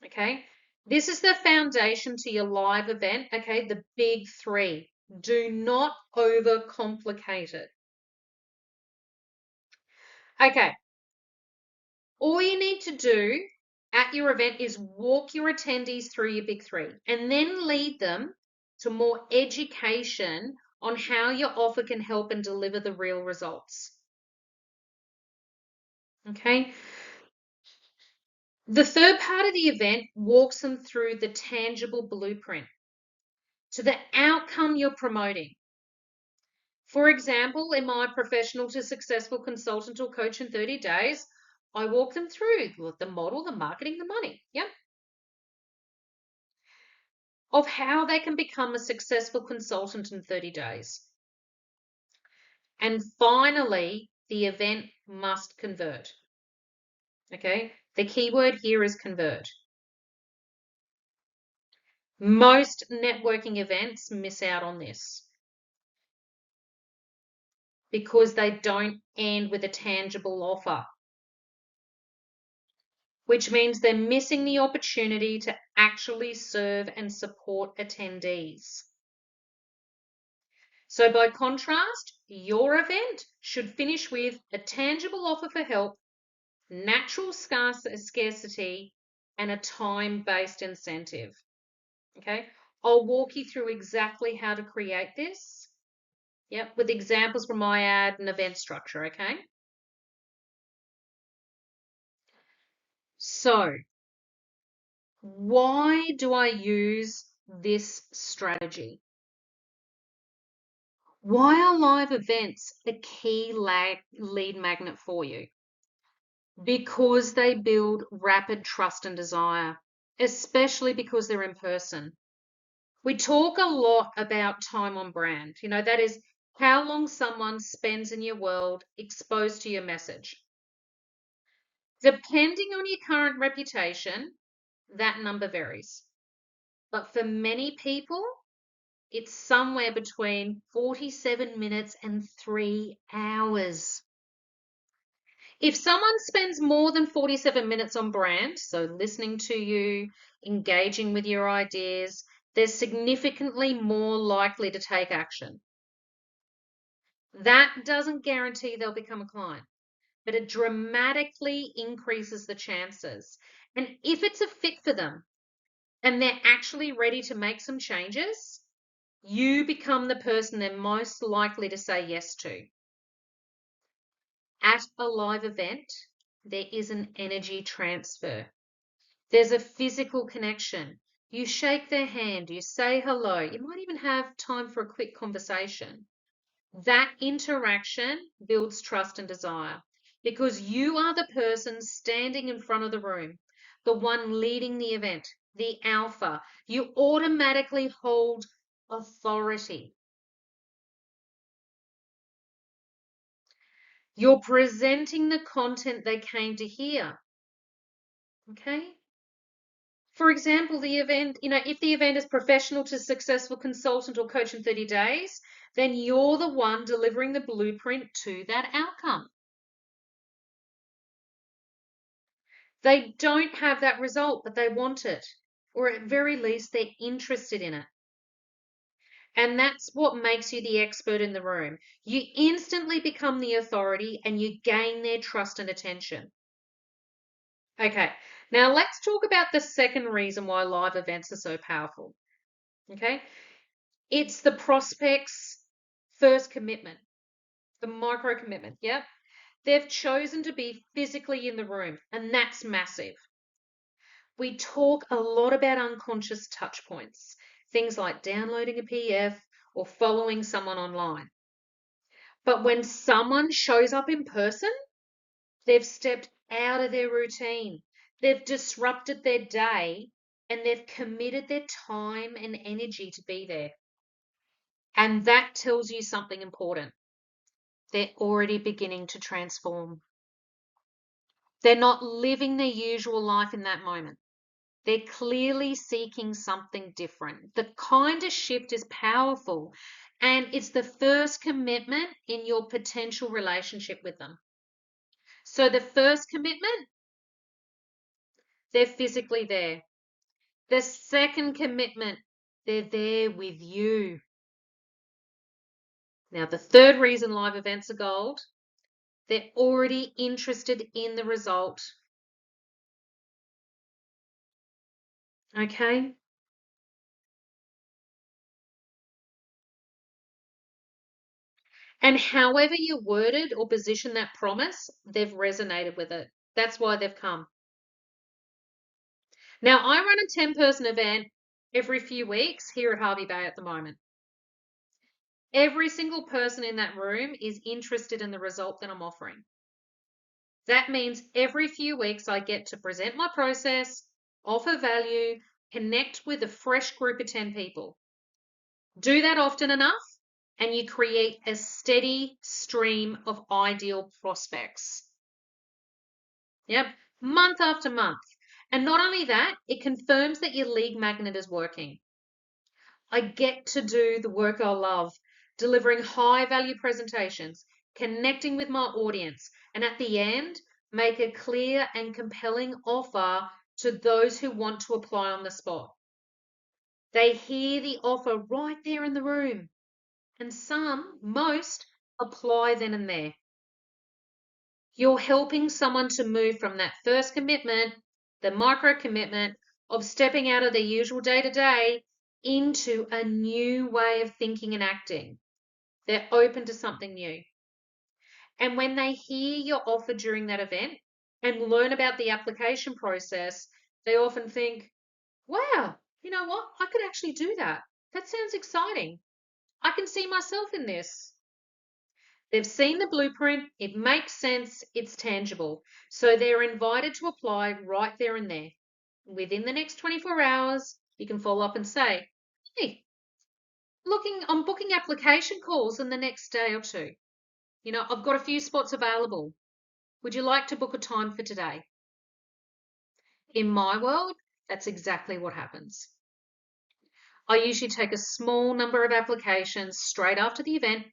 Okay. This is the foundation to your live event. Okay. The big three. Do not overcomplicate it. Okay. All you need to do at your event is walk your attendees through your big three and then lead them to more education on how your offer can help and deliver the real results. Okay. The third part of the event walks them through the tangible blueprint to the outcome you're promoting. For example, in my professional to successful consultant or coach in 30 days, I walk them through the model, the marketing, the money. Yep. Of how they can become a successful consultant in 30 days. And finally, the event must convert. Okay, the keyword here is convert. Most networking events miss out on this because they don't end with a tangible offer, which means they're missing the opportunity to actually serve and support attendees. So by contrast, your event should finish with a tangible offer for help, natural scarcity, and a time-based incentive. Okay, I'll walk you through exactly how to create this. Yep, with examples from my ad and event structure. Okay, so why do I use this strategy? Why are live events a key lead magnet for you? Because they build rapid trust and desire, especially because they're in person. We talk a lot about time on brand. You know, that is how long someone spends in your world exposed to your message. Depending on your current reputation, that number varies. But for many people, it's somewhere between 47 minutes and 3 hours. If someone spends more than 47 minutes on brand, so listening to you, engaging with your ideas, they're significantly more likely to take action. That doesn't guarantee they'll become a client, but it dramatically increases the chances. And if it's a fit for them and they're actually ready to make some changes, you become the person they're most likely to say yes to. At a live event, there is an energy transfer. There's a physical connection. You shake their hand, you say hello, you might even have time for a quick conversation. That interaction builds trust and desire because you are the person standing in front of the room, the one leading the event, the alpha. You automatically hold authority. You're presenting the content they came to hear. Okay? For example, the event, if the event is professional to successful consultant or coach in 30 days, then you're the one delivering the blueprint to that outcome. They don't have that result, but they want it, or at very least, they're interested in it. And that's what makes you the expert in the room. You instantly become the authority and you gain their trust and attention. Okay, now let's talk about the second reason why live events are so powerful. Okay, it's the prospect's first commitment, the micro commitment. Yep, they've chosen to be physically in the room, and that's massive. We talk a lot about unconscious touch points, things like downloading a PDF or following someone online. But when someone shows up in person, they've stepped out of their routine, they've disrupted their day, and they've committed their time and energy to be there. And that tells you something important. They're already beginning to transform. They're not living their usual life in that moment. They're clearly seeking something different. The kind of shift is powerful, and it's the first commitment in your potential relationship with them. So, the first commitment, they're physically there. The second commitment, they're there with you. Now, the third reason live events are gold, they're already interested in the result. Okay? And however you worded or position that promise, they've resonated with it. That's why they've come. Now, I run a 10-person event every few weeks here at Harvey Bay at the moment. Every single person in that room is interested in the result that I'm offering. That means every few weeks I get to present my process, offer value, connect with a fresh group of 10 people. Do that often enough, and you create a steady stream of ideal prospects. Yep, month after month. And not only that, it confirms that your lead magnet is working. I get to do the work I love, delivering high value presentations, connecting with my audience, and at the end, make a clear and compelling offer to those who want to apply on the spot. They hear the offer right there in the room, and most, apply then and there. You're helping someone to move from that first commitment, the micro commitment of stepping out of their usual day to day, into a new way of thinking and acting. They're open to something new. And when they hear your offer during that event and learn about the application process, they often think, wow, you know what? I could actually do that. That sounds exciting. I can see myself in this. They've seen the blueprint, it makes sense, it's tangible. So they're invited to apply right there and there. Within the next 24 hours, you can follow up and say, hey, I'm booking application calls in the next day or two. I've got a few spots available. Would you like to book a time for today? In my world, that's exactly what happens. I usually take a small number of applications straight after the event.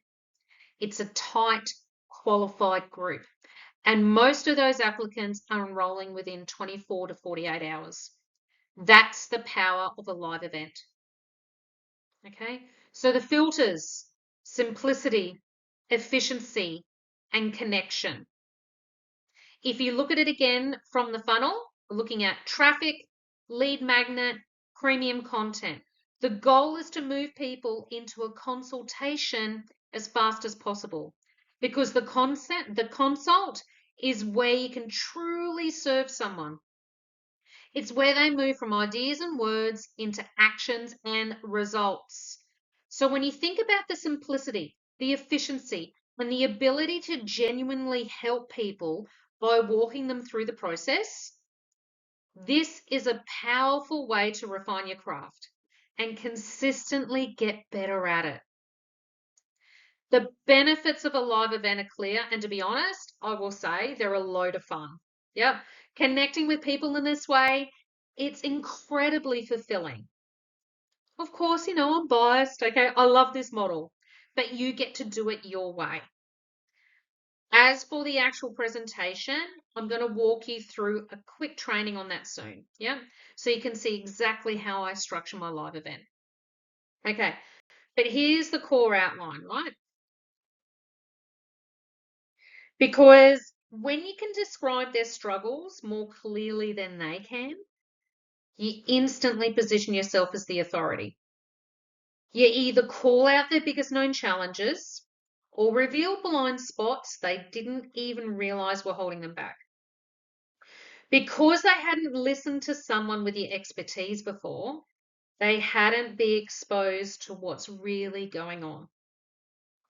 It's a tight, qualified group. And most of those applicants are enrolling within 24 to 48 hours. That's the power of a live event. Okay, so the filters: simplicity, efficiency, and connection. If you look at it again from the funnel, we're looking at traffic, lead magnet, premium content. The goal is to move people into a consultation as fast as possible, because the consult is where you can truly serve someone. It's where they move from ideas and words into actions and results. So when you think about the simplicity, the efficiency, and the ability to genuinely help people by walking them through the process, this is a powerful way to refine your craft and consistently get better at it. The benefits of a live event are clear, and to be honest, I will say they're a load of fun. Yep. Connecting with people in this way, it's incredibly fulfilling. Of course, I'm biased, okay? I love this model, but you get to do it your way. As for the actual presentation, I'm going to walk you through a quick training on that soon. Yeah. So you can see exactly how I structure my live event. Okay. But here's the core outline, right? Because when you can describe their struggles more clearly than they can, you instantly position yourself as the authority. You either call out their biggest known challenges or reveal blind spots they didn't even realize were holding them back. Because they hadn't listened to someone with the expertise before, they hadn't been exposed to what's really going on.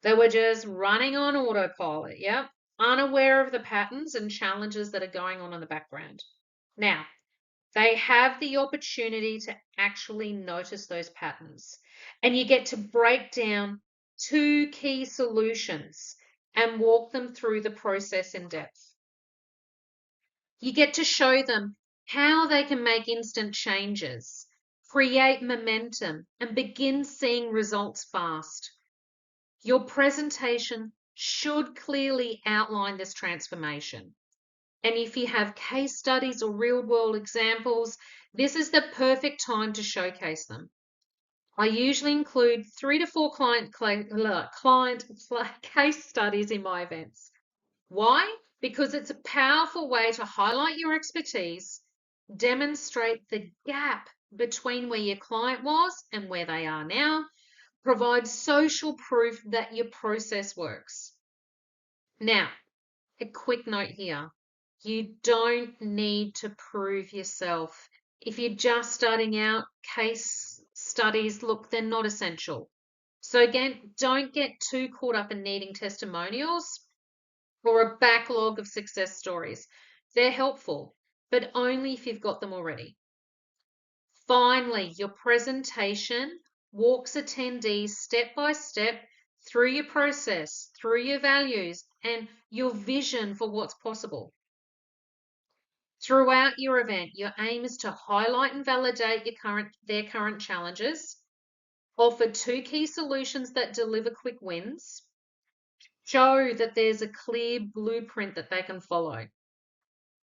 They were just running on autopilot, yep, unaware of the patterns and challenges that are going on in the background. Now, they have the opportunity to actually notice those patterns, and you get to break down 2 key solutions and walk them through the process in depth. You get to show them how they can make instant changes, create momentum, and begin seeing results fast. Your presentation should clearly outline this transformation. And if you have case studies or real world examples, this is the perfect time to showcase them. I usually include 3 to 4 client case studies in my events. Why? Because it's a powerful way to highlight your expertise, demonstrate the gap between where your client was and where they are now, provide social proof that your process works. Now, a quick note here. You don't need to prove yourself. If you're just starting out, case studies, look, they're not essential. So again, don't get too caught up in needing testimonials or a backlog of success stories. They're helpful, but only if you've got them already. Finally, your presentation walks attendees step by step through your process, through your values, and your vision for what's possible. Throughout your event, your aim is to highlight and validate their current challenges, offer 2 key solutions that deliver quick wins, show that there's a clear blueprint that they can follow.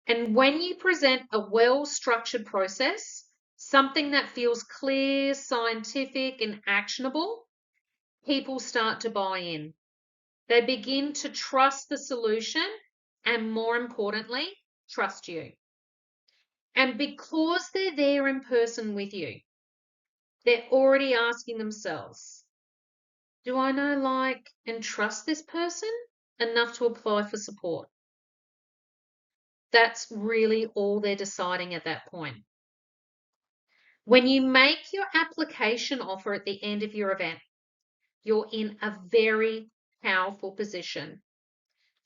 And when you present a well-structured process, something that feels clear, scientific, and actionable, people start to buy in. They begin to trust the solution and, more importantly, trust you. And because they're there in person with you, they're already asking themselves, do I know, like, and trust this person enough to apply for support? That's really all they're deciding at that point. When you make your application offer at the end of your event, you're in a very powerful position.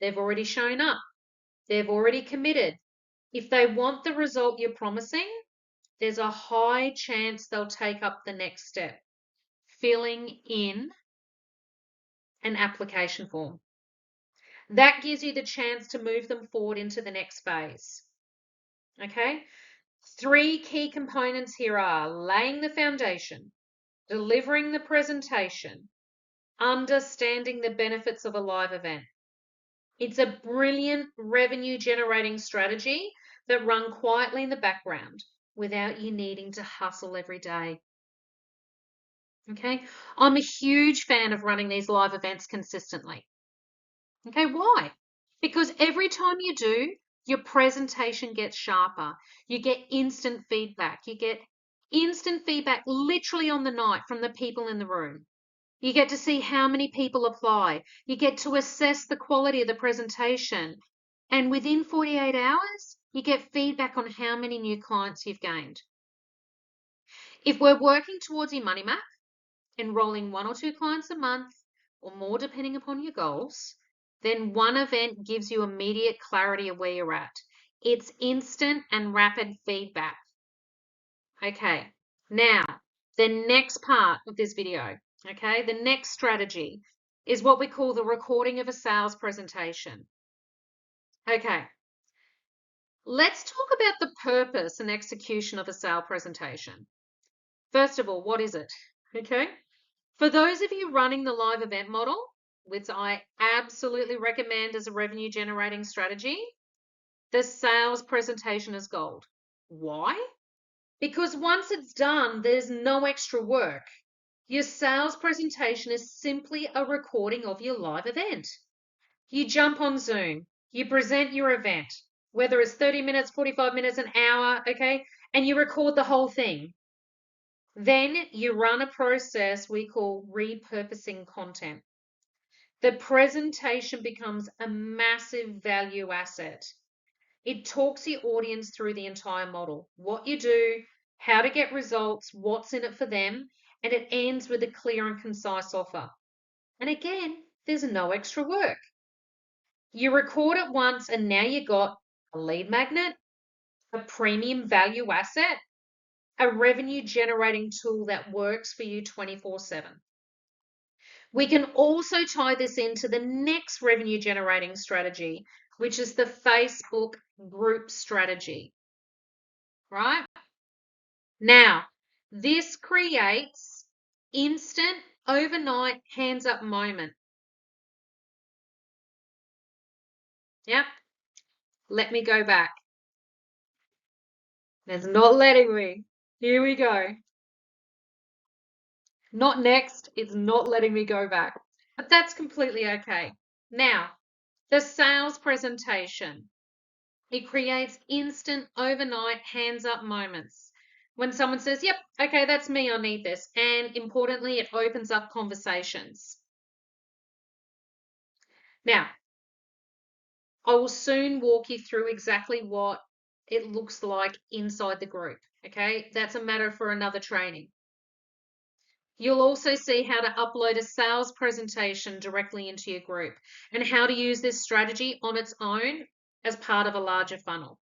They've already shown up. They've already committed. If they want the result you're promising, there's a high chance they'll take up the next step, filling in an application form. That gives you the chance to move them forward into the next phase. Okay? 3 key components here are laying the foundation, delivering the presentation, understanding the benefits of a live event. It's a brilliant revenue generating strategy that run quietly in the background without you needing to hustle every day. Okay, I'm a huge fan of running these live events consistently. Okay, why? Because every time you do, your presentation gets sharper. You get instant feedback. You get instant feedback literally on the night from the people in the room. You get to see how many people apply. You get to assess the quality of the presentation. And within 48 hours, You get feedback on how many new clients you've gained. If we're working towards your money map, enrolling 1 or 2 clients a month or more depending upon your goals, then one event gives you immediate clarity of where you're at. It's instant and rapid feedback. Okay, now the next part of this video, okay, the next strategy is what we call the recording of a sales presentation. Okay, let's talk about the purpose and execution of a sales presentation. First of all, what is it? Okay, for those of you running the live event model, which I absolutely recommend as a revenue generating strategy, the sales presentation is gold. Why? Because once it's done, there's no extra work. Your sales presentation is simply a recording of your live event. You jump on Zoom, you present your event, whether it's 30 minutes, 45 minutes, an hour, okay, and you record the whole thing. Then you run a process we call repurposing content. The presentation becomes a massive value asset. It talks your audience through the entire model, what you do, how to get results, what's in it for them, and it ends with a clear and concise offer. And again, there's no extra work. You record it once and now you got a lead magnet, a premium value asset, a revenue generating tool that works for you 24/7. We can also tie this into the next revenue generating strategy, which is the Facebook group strategy, right? Now, this creates instant, overnight, hands up moment. Yep. Let me go back. It's not letting me. Here we go. Not next. It's not letting me go back. But that's completely okay. Now, the sales presentation. It creates instant, overnight, hands up moments. When someone says, yep, okay, that's me, I need this. And importantly, it opens up conversations. Now, I will soon walk you through exactly what it looks like inside the group. Okay, that's a matter for another training. You'll also see how to upload a sales presentation directly into your group and how to use this strategy on its own as part of a larger funnel.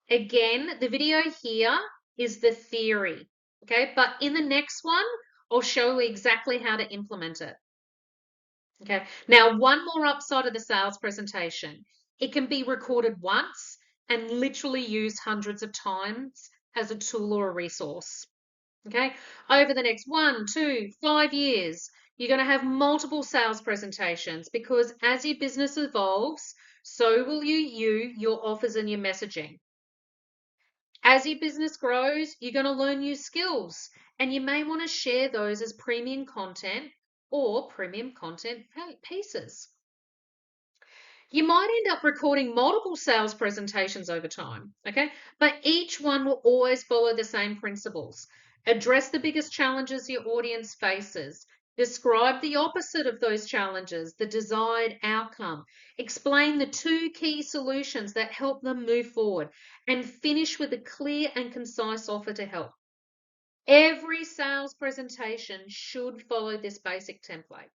Again, the video here is the theory, okay? But in the next one, I'll show you exactly how to implement it. Okay, now one more upside of the sales presentation. It can be recorded once and literally used hundreds of times as a tool or a resource. Okay, over the next 1, 2, 5 years, you're going to have multiple sales presentations because as your business evolves, so will you, your offers and your messaging. As your business grows, you're going to learn new skills and you may want to share those as premium content or premium content pieces. You might end up recording multiple sales presentations over time, okay? But each one will always follow the same principles. Address the biggest challenges your audience faces. Describe the opposite of those challenges, the desired outcome. Explain the 2 key solutions that help them move forward. And finish with a clear and concise offer to help. Every sales presentation should follow this basic template.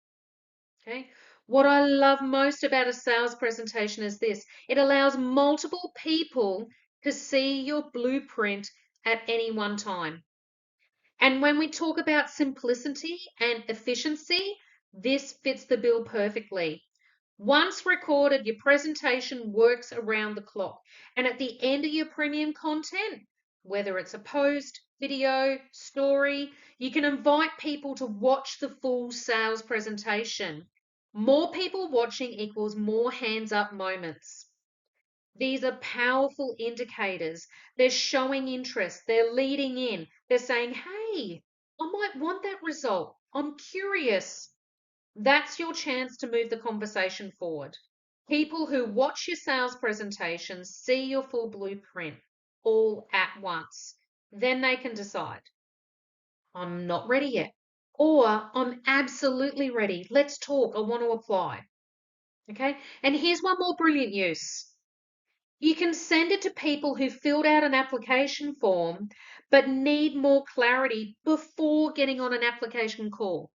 Okay. What I love most about a sales presentation is this. It allows multiple people to see your blueprint at any one time. And when we talk about simplicity and efficiency, this fits the bill perfectly. Once recorded, your presentation works around the clock. And at the end of your premium content, whether it's a post, video, story, you can invite people to watch the full sales presentation. More people watching equals more hands up moments. These are powerful indicators. They're showing interest. They're leading in. They're saying, hey, I might want that result. I'm curious. That's your chance to move the conversation forward. People who watch your sales presentations see your full blueprint all at once. Then they can decide, I'm not ready yet. Or I'm absolutely ready. Let's talk. I want to apply. Okay. And here's one more brilliant use. You can send it to people who filled out an application form but need more clarity before getting on an application call.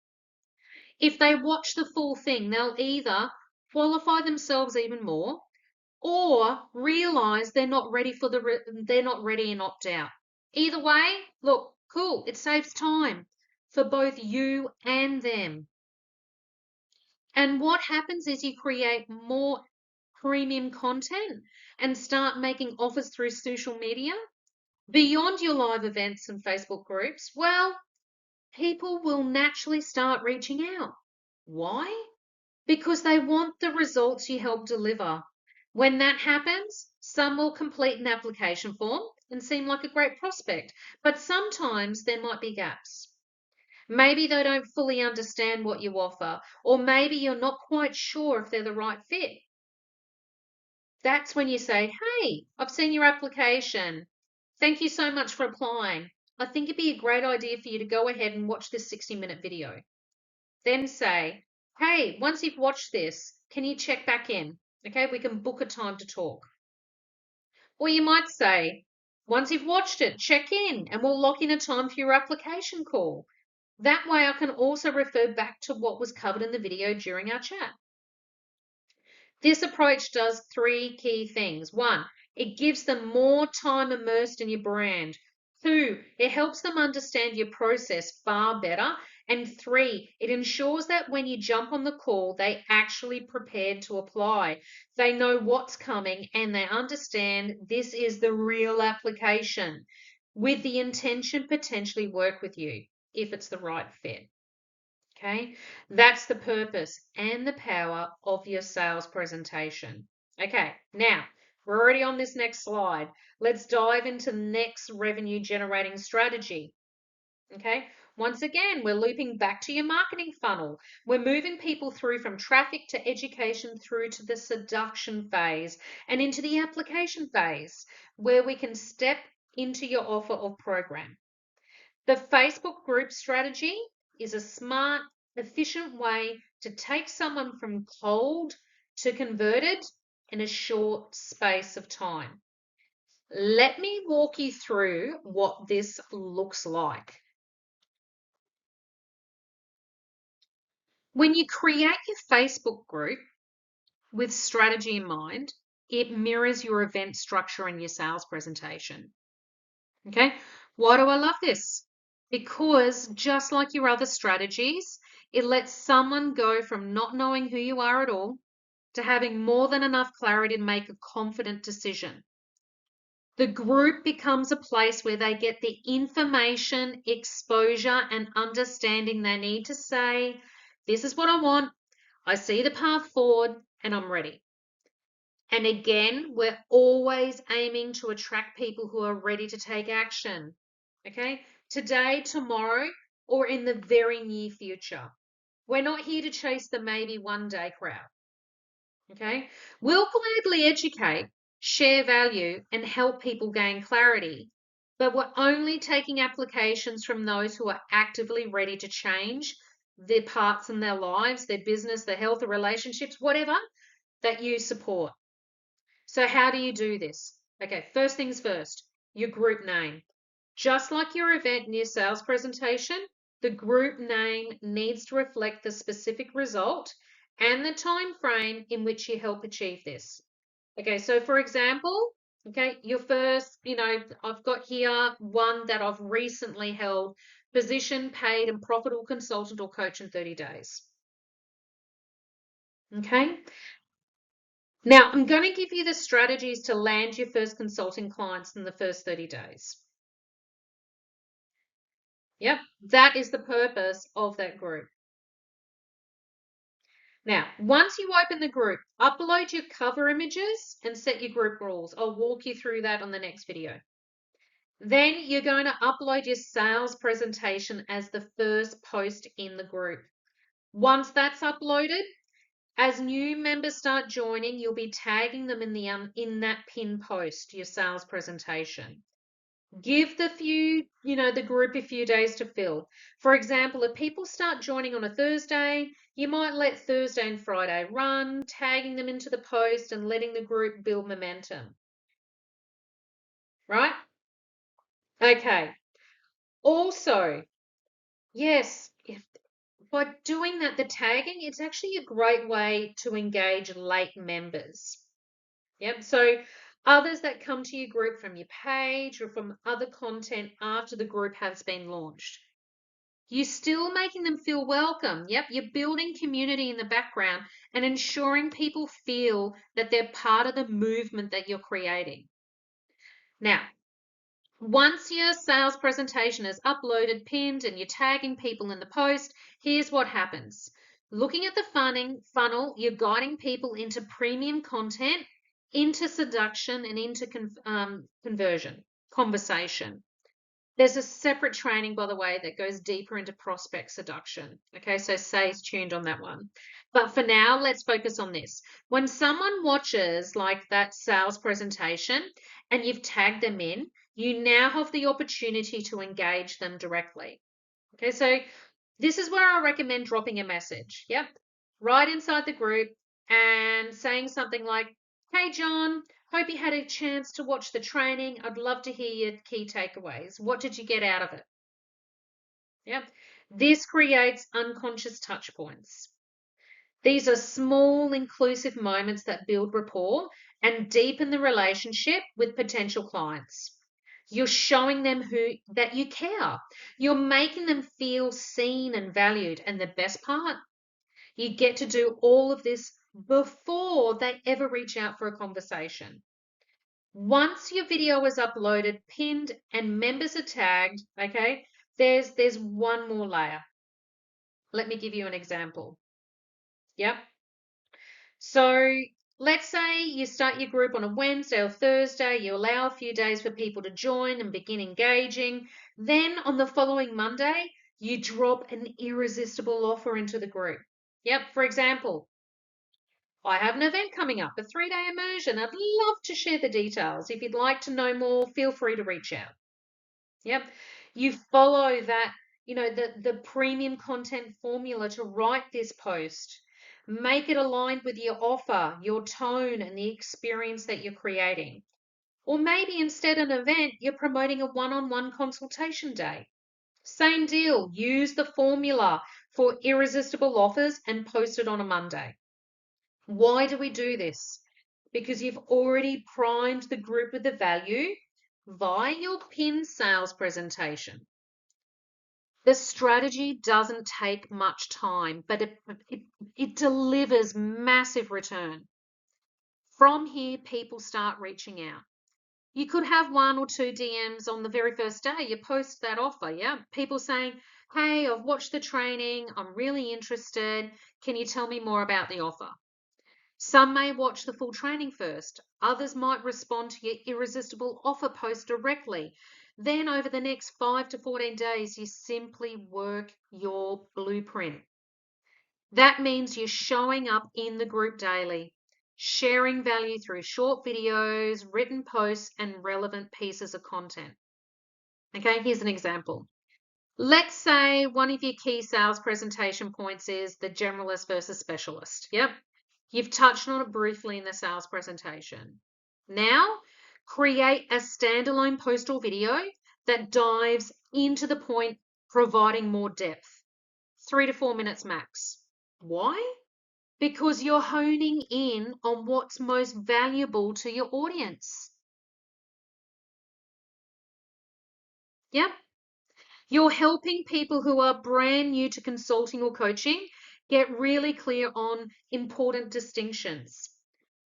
If they watch the full thing, they'll either qualify themselves even more or realize they're not ready and opt out. Either way, look, cool, it saves time for both you and them. And what happens is you create more premium content and start making offers through social media beyond your live events and Facebook groups. Well, people will naturally start reaching out. Why? Because they want the results you help deliver. When that happens, some will complete an application form and seem like a great prospect, but sometimes there might be gaps. Maybe they don't fully understand what you offer, or maybe you're not quite sure if they're the right fit. That's when you say, hey, I've seen your application. Thank you so much for applying. I think it'd be a great idea for you to go ahead and watch this 60-minute video. Then say, hey, once you've watched this, can you check back in? Okay, we can book a time to talk. Or you might say, once you've watched it, check in and we'll lock in a time for your application call. That way I can also refer back to what was covered in the video during our chat. This approach does three key things. One, it gives them more time immersed in your brand. Two, it helps them understand your process far better. And three, it ensures that when you jump on the call, they actually prepared to apply. They know what's coming and they understand this is the real application with the intention potentially work with you if it's the right fit. Okay, that's the purpose and the power of your sales presentation. Okay, now we're already on this next slide. Let's dive into the next revenue generating strategy. Okay, once again, we're looping back to your marketing funnel. We're moving people through from traffic to education through to the seduction phase and into the application phase where we can step into your offer or program. The Facebook group strategy is a smart, efficient way to take someone from cold to converted in a short space of time. Let me walk you through what this looks like. When you create your Facebook group with strategy in mind, it mirrors your event structure and your sales presentation. Okay, why do I love this? Because just like your other strategies, it lets someone go from not knowing who you are at all to having more than enough clarity to make a confident decision. The group becomes a place where they get the information, exposure, and understanding they need to say, this is what I want, I see the path forward, and I'm ready. And again, we're always aiming to attract people who are ready to take action. Okay, today, tomorrow, or in the very near future. We're not here to chase the maybe one day crowd. Okay, we'll gladly educate, share value, and help people gain clarity. But we're only taking applications from those who are actively ready to change their parts in their lives, their business, their health, their relationships, whatever that you support. So how do you do this? Okay, first things first, your group name. Just like your event and your sales presentation, the group name needs to reflect the specific result and the time frame in which you help achieve this. Okay, so for example, okay, your first, I've got here one that I've recently held, position, paid, and profitable consultant or coach in 30 days. Okay, now, I'm going to give you the strategies to land your first consulting clients in the first 30 days. Yep, that is the purpose of that group. Now, once you open the group, upload your cover images and set your group rules. I'll walk you through that on the next video. Then you're going to upload your sales presentation as the first post in the group. Once that's uploaded, as new members start joining, you'll be tagging them in that pin post, your sales presentation. Give the group a few days to fill. For example, if people start joining on a Thursday, you might let Thursday and Friday run, tagging them into the post and letting the group build momentum. right? Okay. Also, yes, by doing that, the tagging, it's actually a great way to engage late members. Yep. So others that come to your group from your page or from other content after the group has been launched. You're still making them feel welcome. Yep. You're building community in the background and ensuring people feel that they're part of the movement that you're creating. Now, once your sales presentation is uploaded, pinned, and you're tagging people in the post, here's what happens. Looking at the funnel, you're guiding people into premium content, into seduction, and into conversion, conversation. There's a separate training, by the way, that goes deeper into prospect seduction. Okay, so stay tuned on that one. But for now, let's focus on this. When someone watches like that sales presentation and you've tagged them in, you now have the opportunity to engage them directly. Okay, so this is where I recommend dropping a message. Yep, right inside the group and saying something like, "Hey, John, hope you had a chance to watch the training. I'd love to hear your key takeaways. What did you get out of it?" Yep. This creates unconscious touch points. These are small, inclusive moments that build rapport and deepen the relationship with potential clients. You're showing them that you care. You're making them feel seen and valued. And the best part, you get to do all of this before they ever reach out for a conversation. Once your video is uploaded, pinned, and members are tagged, okay, there's one more layer. Let me give you an example. Yep. So let's say you start your group on a Wednesday or Thursday, you allow a few days for people to join and begin engaging. Then on the following Monday, you drop an irresistible offer into the group. Yep, for example, I have an event coming up, a 3-day immersion. I'd love to share the details. If you'd like to know more, feel free to reach out. Yep. You follow that, the premium content formula to write this post. Make it aligned with your offer, your tone, and the experience that you're creating. Or maybe instead of an event, you're promoting a one-on-one consultation day. Same deal. Use the formula for irresistible offers and post it on a Monday. Why do we do this? Because you've already primed the group with the value via your pinned sales presentation. The strategy doesn't take much time, but it delivers massive return. From here, people start reaching out. You could have 1 or 2 DMs on the very first day you post that offer. Yeah. People saying, "Hey, I've watched the training. I'm really interested. Can you tell me more about the offer?" Some may watch the full training first. Others might respond to your irresistible offer post directly. Then over the next 5 to 14 days, you simply work your blueprint. That means you're showing up in the group daily, sharing value through short videos, written posts, and relevant pieces of content. Okay, here's an example. Let's say one of your key sales presentation points is the generalist versus specialist. Yep. You've touched on it briefly in the sales presentation. Now, create a standalone post or video that dives into the point, providing more depth. 3 to 4 minutes max. Why? Because you're honing in on what's most valuable to your audience. Yep. You're helping people who are brand new to consulting or coaching get really clear on important distinctions.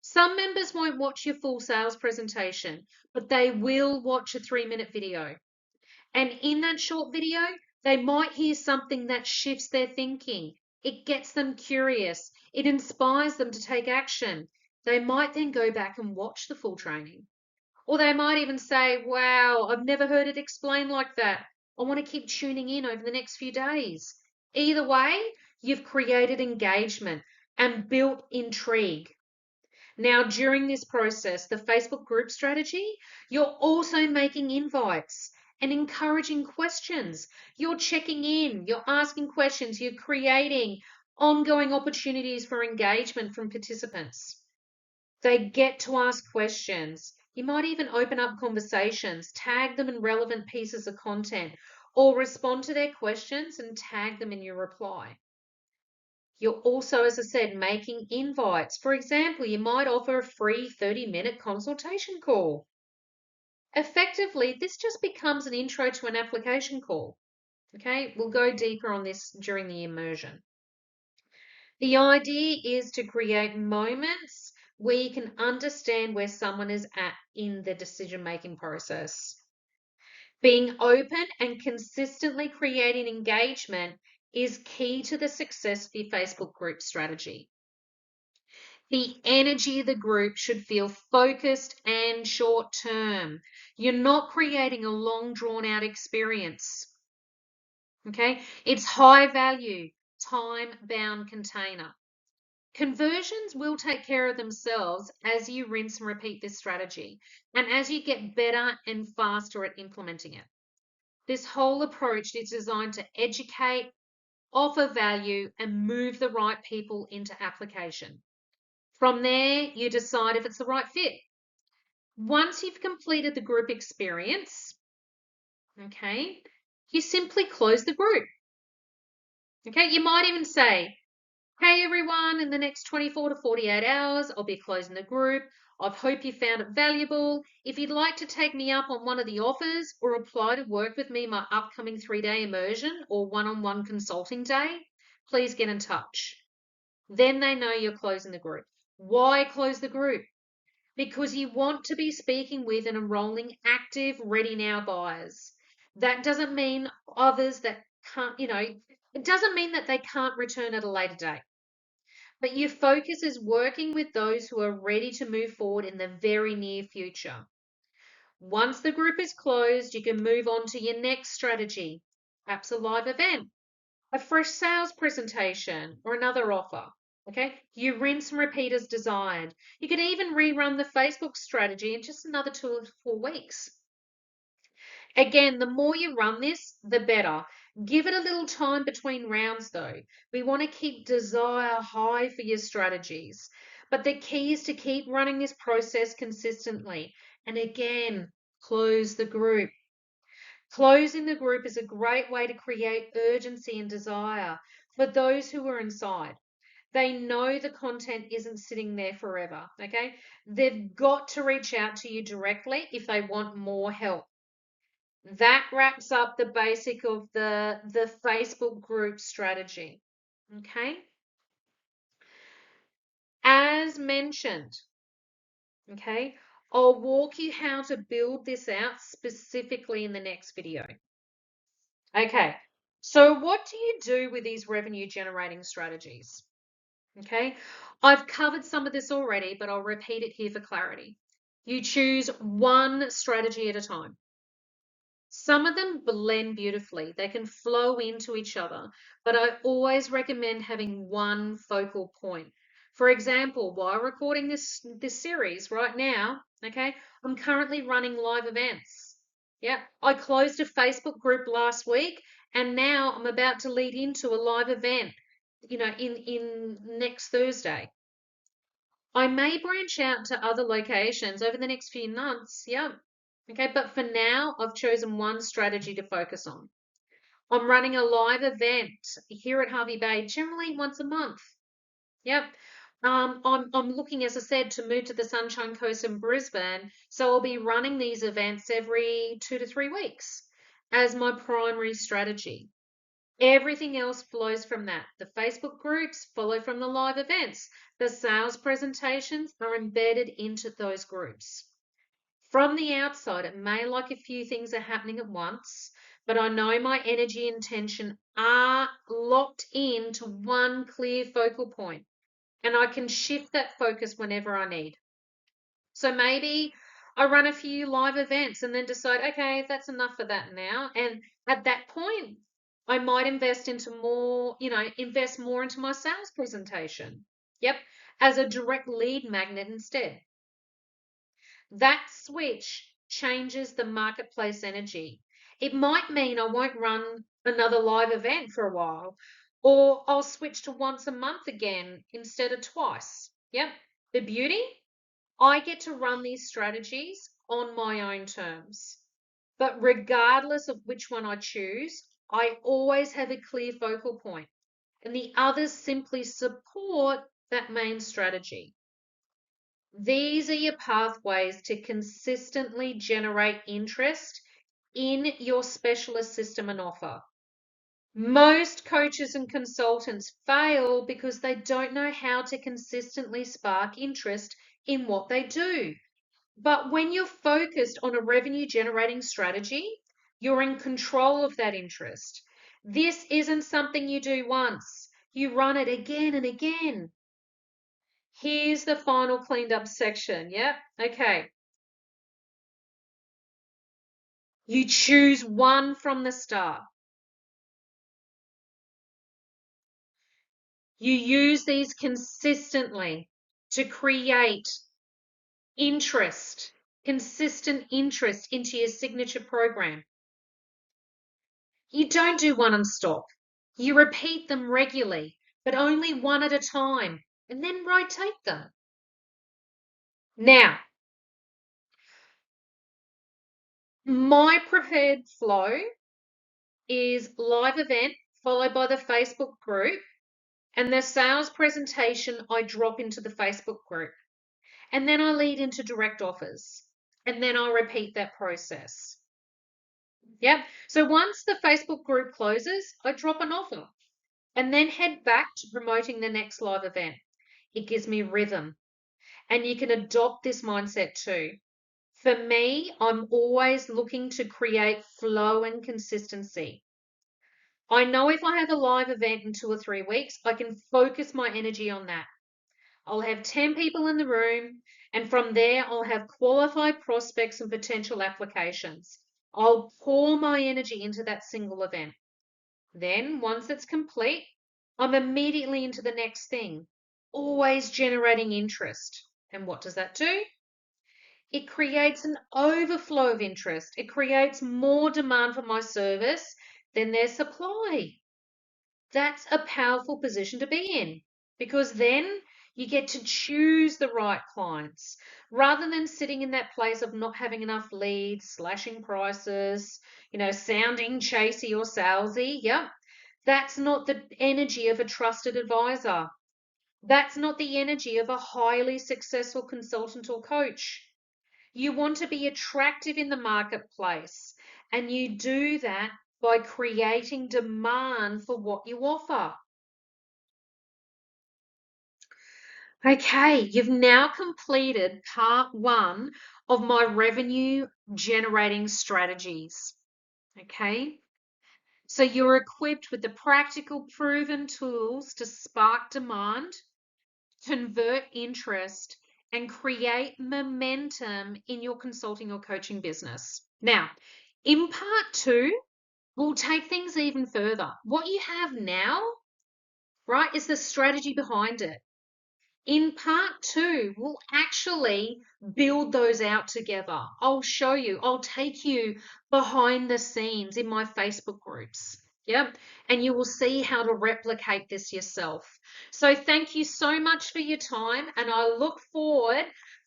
Some members won't watch your full sales presentation, but they will watch a 3-minute video. And in that short video, they might hear something that shifts their thinking. It gets them curious. It inspires them to take action. They might then go back and watch the full training. Or they might even say, "Wow, I've never heard it explained like that. I want to keep tuning in over the next few days." Either way, you've created engagement and built intrigue. Now, during this process, the Facebook group strategy, you're also making invites and encouraging questions. You're checking in, you're asking questions, you're creating ongoing opportunities for engagement from participants. They get to ask questions. You might even open up conversations, tag them in relevant pieces of content, or respond to their questions and tag them in your reply. You're also, as I said, making invites. For example, you might offer a free 30-minute consultation call. Effectively, this just becomes an intro to an application call. Okay, we'll go deeper on this during the immersion. The idea is to create moments where you can understand where someone is at in the decision-making process. Being open and consistently creating engagement is key to the success of your Facebook group strategy. The energy of the group should feel focused and short term. You're not creating a long drawn out experience. Okay, it's high value, time bound container. Conversions will take care of themselves as you rinse and repeat this strategy and as you get better and faster at implementing it. This whole approach is designed to educate, offer value, and move the right people into application. From there, you decide if it's the right fit. Once you've completed the group experience, okay, you simply close the group. Okay, you might even say, hey everyone, in the next 24 to 48 hours, I'll be closing the group. I hope you found it valuable. If you'd like to take me up on one of the offers or apply to work with me my upcoming 3-day immersion or one-on-one consulting day, please get in touch. Then they know you're closing the group. Why close the group? Because you want to be speaking with and enrolling active, ready now buyers. That doesn't mean others that can't, it doesn't mean that they can't return at a later date. But your focus is working with those who are ready to move forward in the very near future. Once the group is closed, you can move on to your next strategy, perhaps a live event, a fresh sales presentation, or another offer. Okay, you rinse and repeat as desired. You could even rerun the Facebook strategy in just another 2 or 4 weeks. Again, the more you run this, the better. Give it a little time between rounds though. We want to keep desire high for your strategies. But the key is to keep running this process consistently. And again, close the group. Closing the group is a great way to create urgency and desire for those who are inside. They know the content isn't sitting there forever, okay? They've got to reach out to you directly if they want more help. That wraps up the basic of the Facebook group strategy, okay? As mentioned, okay, I'll walk you how to build this out specifically in the next video. Okay, so what do you do with these revenue generating strategies? Okay, I've covered some of this already, but I'll repeat it here for clarity. You choose one strategy at a time. Some of them blend beautifully, they can flow into each other, but I always recommend having one focal point. For example, while recording this series right now, okay, I'm currently running live events. Yeah, I closed a Facebook group last week and now I'm about to lead into a live event, in next Thursday. I may branch out to other locations over the next few months, yeah. Okay, but for now, I've chosen one strategy to focus on. I'm running a live event here at Harvey Bay, generally once a month. Yep. I'm looking, as I said, to move to the Sunshine Coast in Brisbane, so I'll be running these events every 2 to 3 weeks as my primary strategy. Everything else flows from that. The Facebook groups follow from the live events. The sales presentations are embedded into those groups. From the outside, it may like a few things are happening at once, but I know my energy and tension are locked in to one clear focal point, and I can shift that focus whenever I need. So maybe I run a few live events and then decide, okay, that's enough for that now. And at that point, I might invest more into my sales presentation. Yep, as a direct lead magnet instead. That switch changes the marketplace energy. It might mean I won't run another live event for a while, or I'll switch to once a month again instead of twice. Yep. The beauty? I get to run these strategies on my own terms. But regardless of which one I choose, I always have a clear focal point, and the others simply support that main strategy. These are your pathways to consistently generate interest in your specialist system and offer. Most coaches and consultants fail because they don't know how to consistently spark interest in what they do. But when you're focused on a revenue generating strategy, you're in control of that interest. This isn't something you do once, you run it again and again. Here's the final cleaned up section. Yep. Okay. You choose one from the start. You use these consistently to create interest, consistent interest into your signature program. You don't do one and stop. You repeat them regularly, but only one at a time, and then rotate them. Now, my preferred flow is live event followed by the Facebook group, and the sales presentation I drop into the Facebook group. And then I lead into direct offers, and then I'll repeat that process. Yep. So once the Facebook group closes, I drop an offer and then head back to promoting the next live event. It gives me rhythm, and you can adopt this mindset too. For me, I'm always looking to create flow and consistency. I know if I have a live event in 2 or 3 weeks, I can focus my energy on that. I'll have 10 people in the room, and from there, I'll have qualified prospects and potential applications. I'll pour my energy into that single event. Then, once it's complete, I'm immediately into the next thing, always generating interest. And what does that do? It creates an overflow of interest. It creates more demand for my service than there's supply. That's a powerful position to be in, because then you get to choose the right clients rather than sitting in that place of not having enough leads, slashing prices, sounding chasey or salesy. Yep. That's not the energy of a trusted advisor. That's not the energy of a highly successful consultant or coach. You want to be attractive in the marketplace, and you do that by creating demand for what you offer. Okay, you've now completed part one of my revenue generating strategies. Okay, so you're equipped with the practical, proven tools to spark demand, convert interest, and create momentum in your consulting or coaching business. Now, in part two, we'll take things even further. What you have now, right, is the strategy behind it. In part two, we'll actually build those out together. I'll show you, I'll take you behind the scenes in my Facebook groups. Yep. And you will see how to replicate this yourself. So thank you so much for your time. And I look forward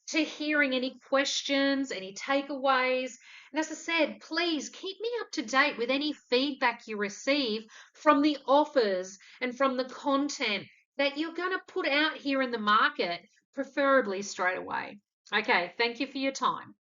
to hearing any questions, any takeaways. And as I said, please keep me up to date with any feedback you receive from the offers and from the content that you're going to put out here in the market, preferably straight away. Okay, thank you for your time.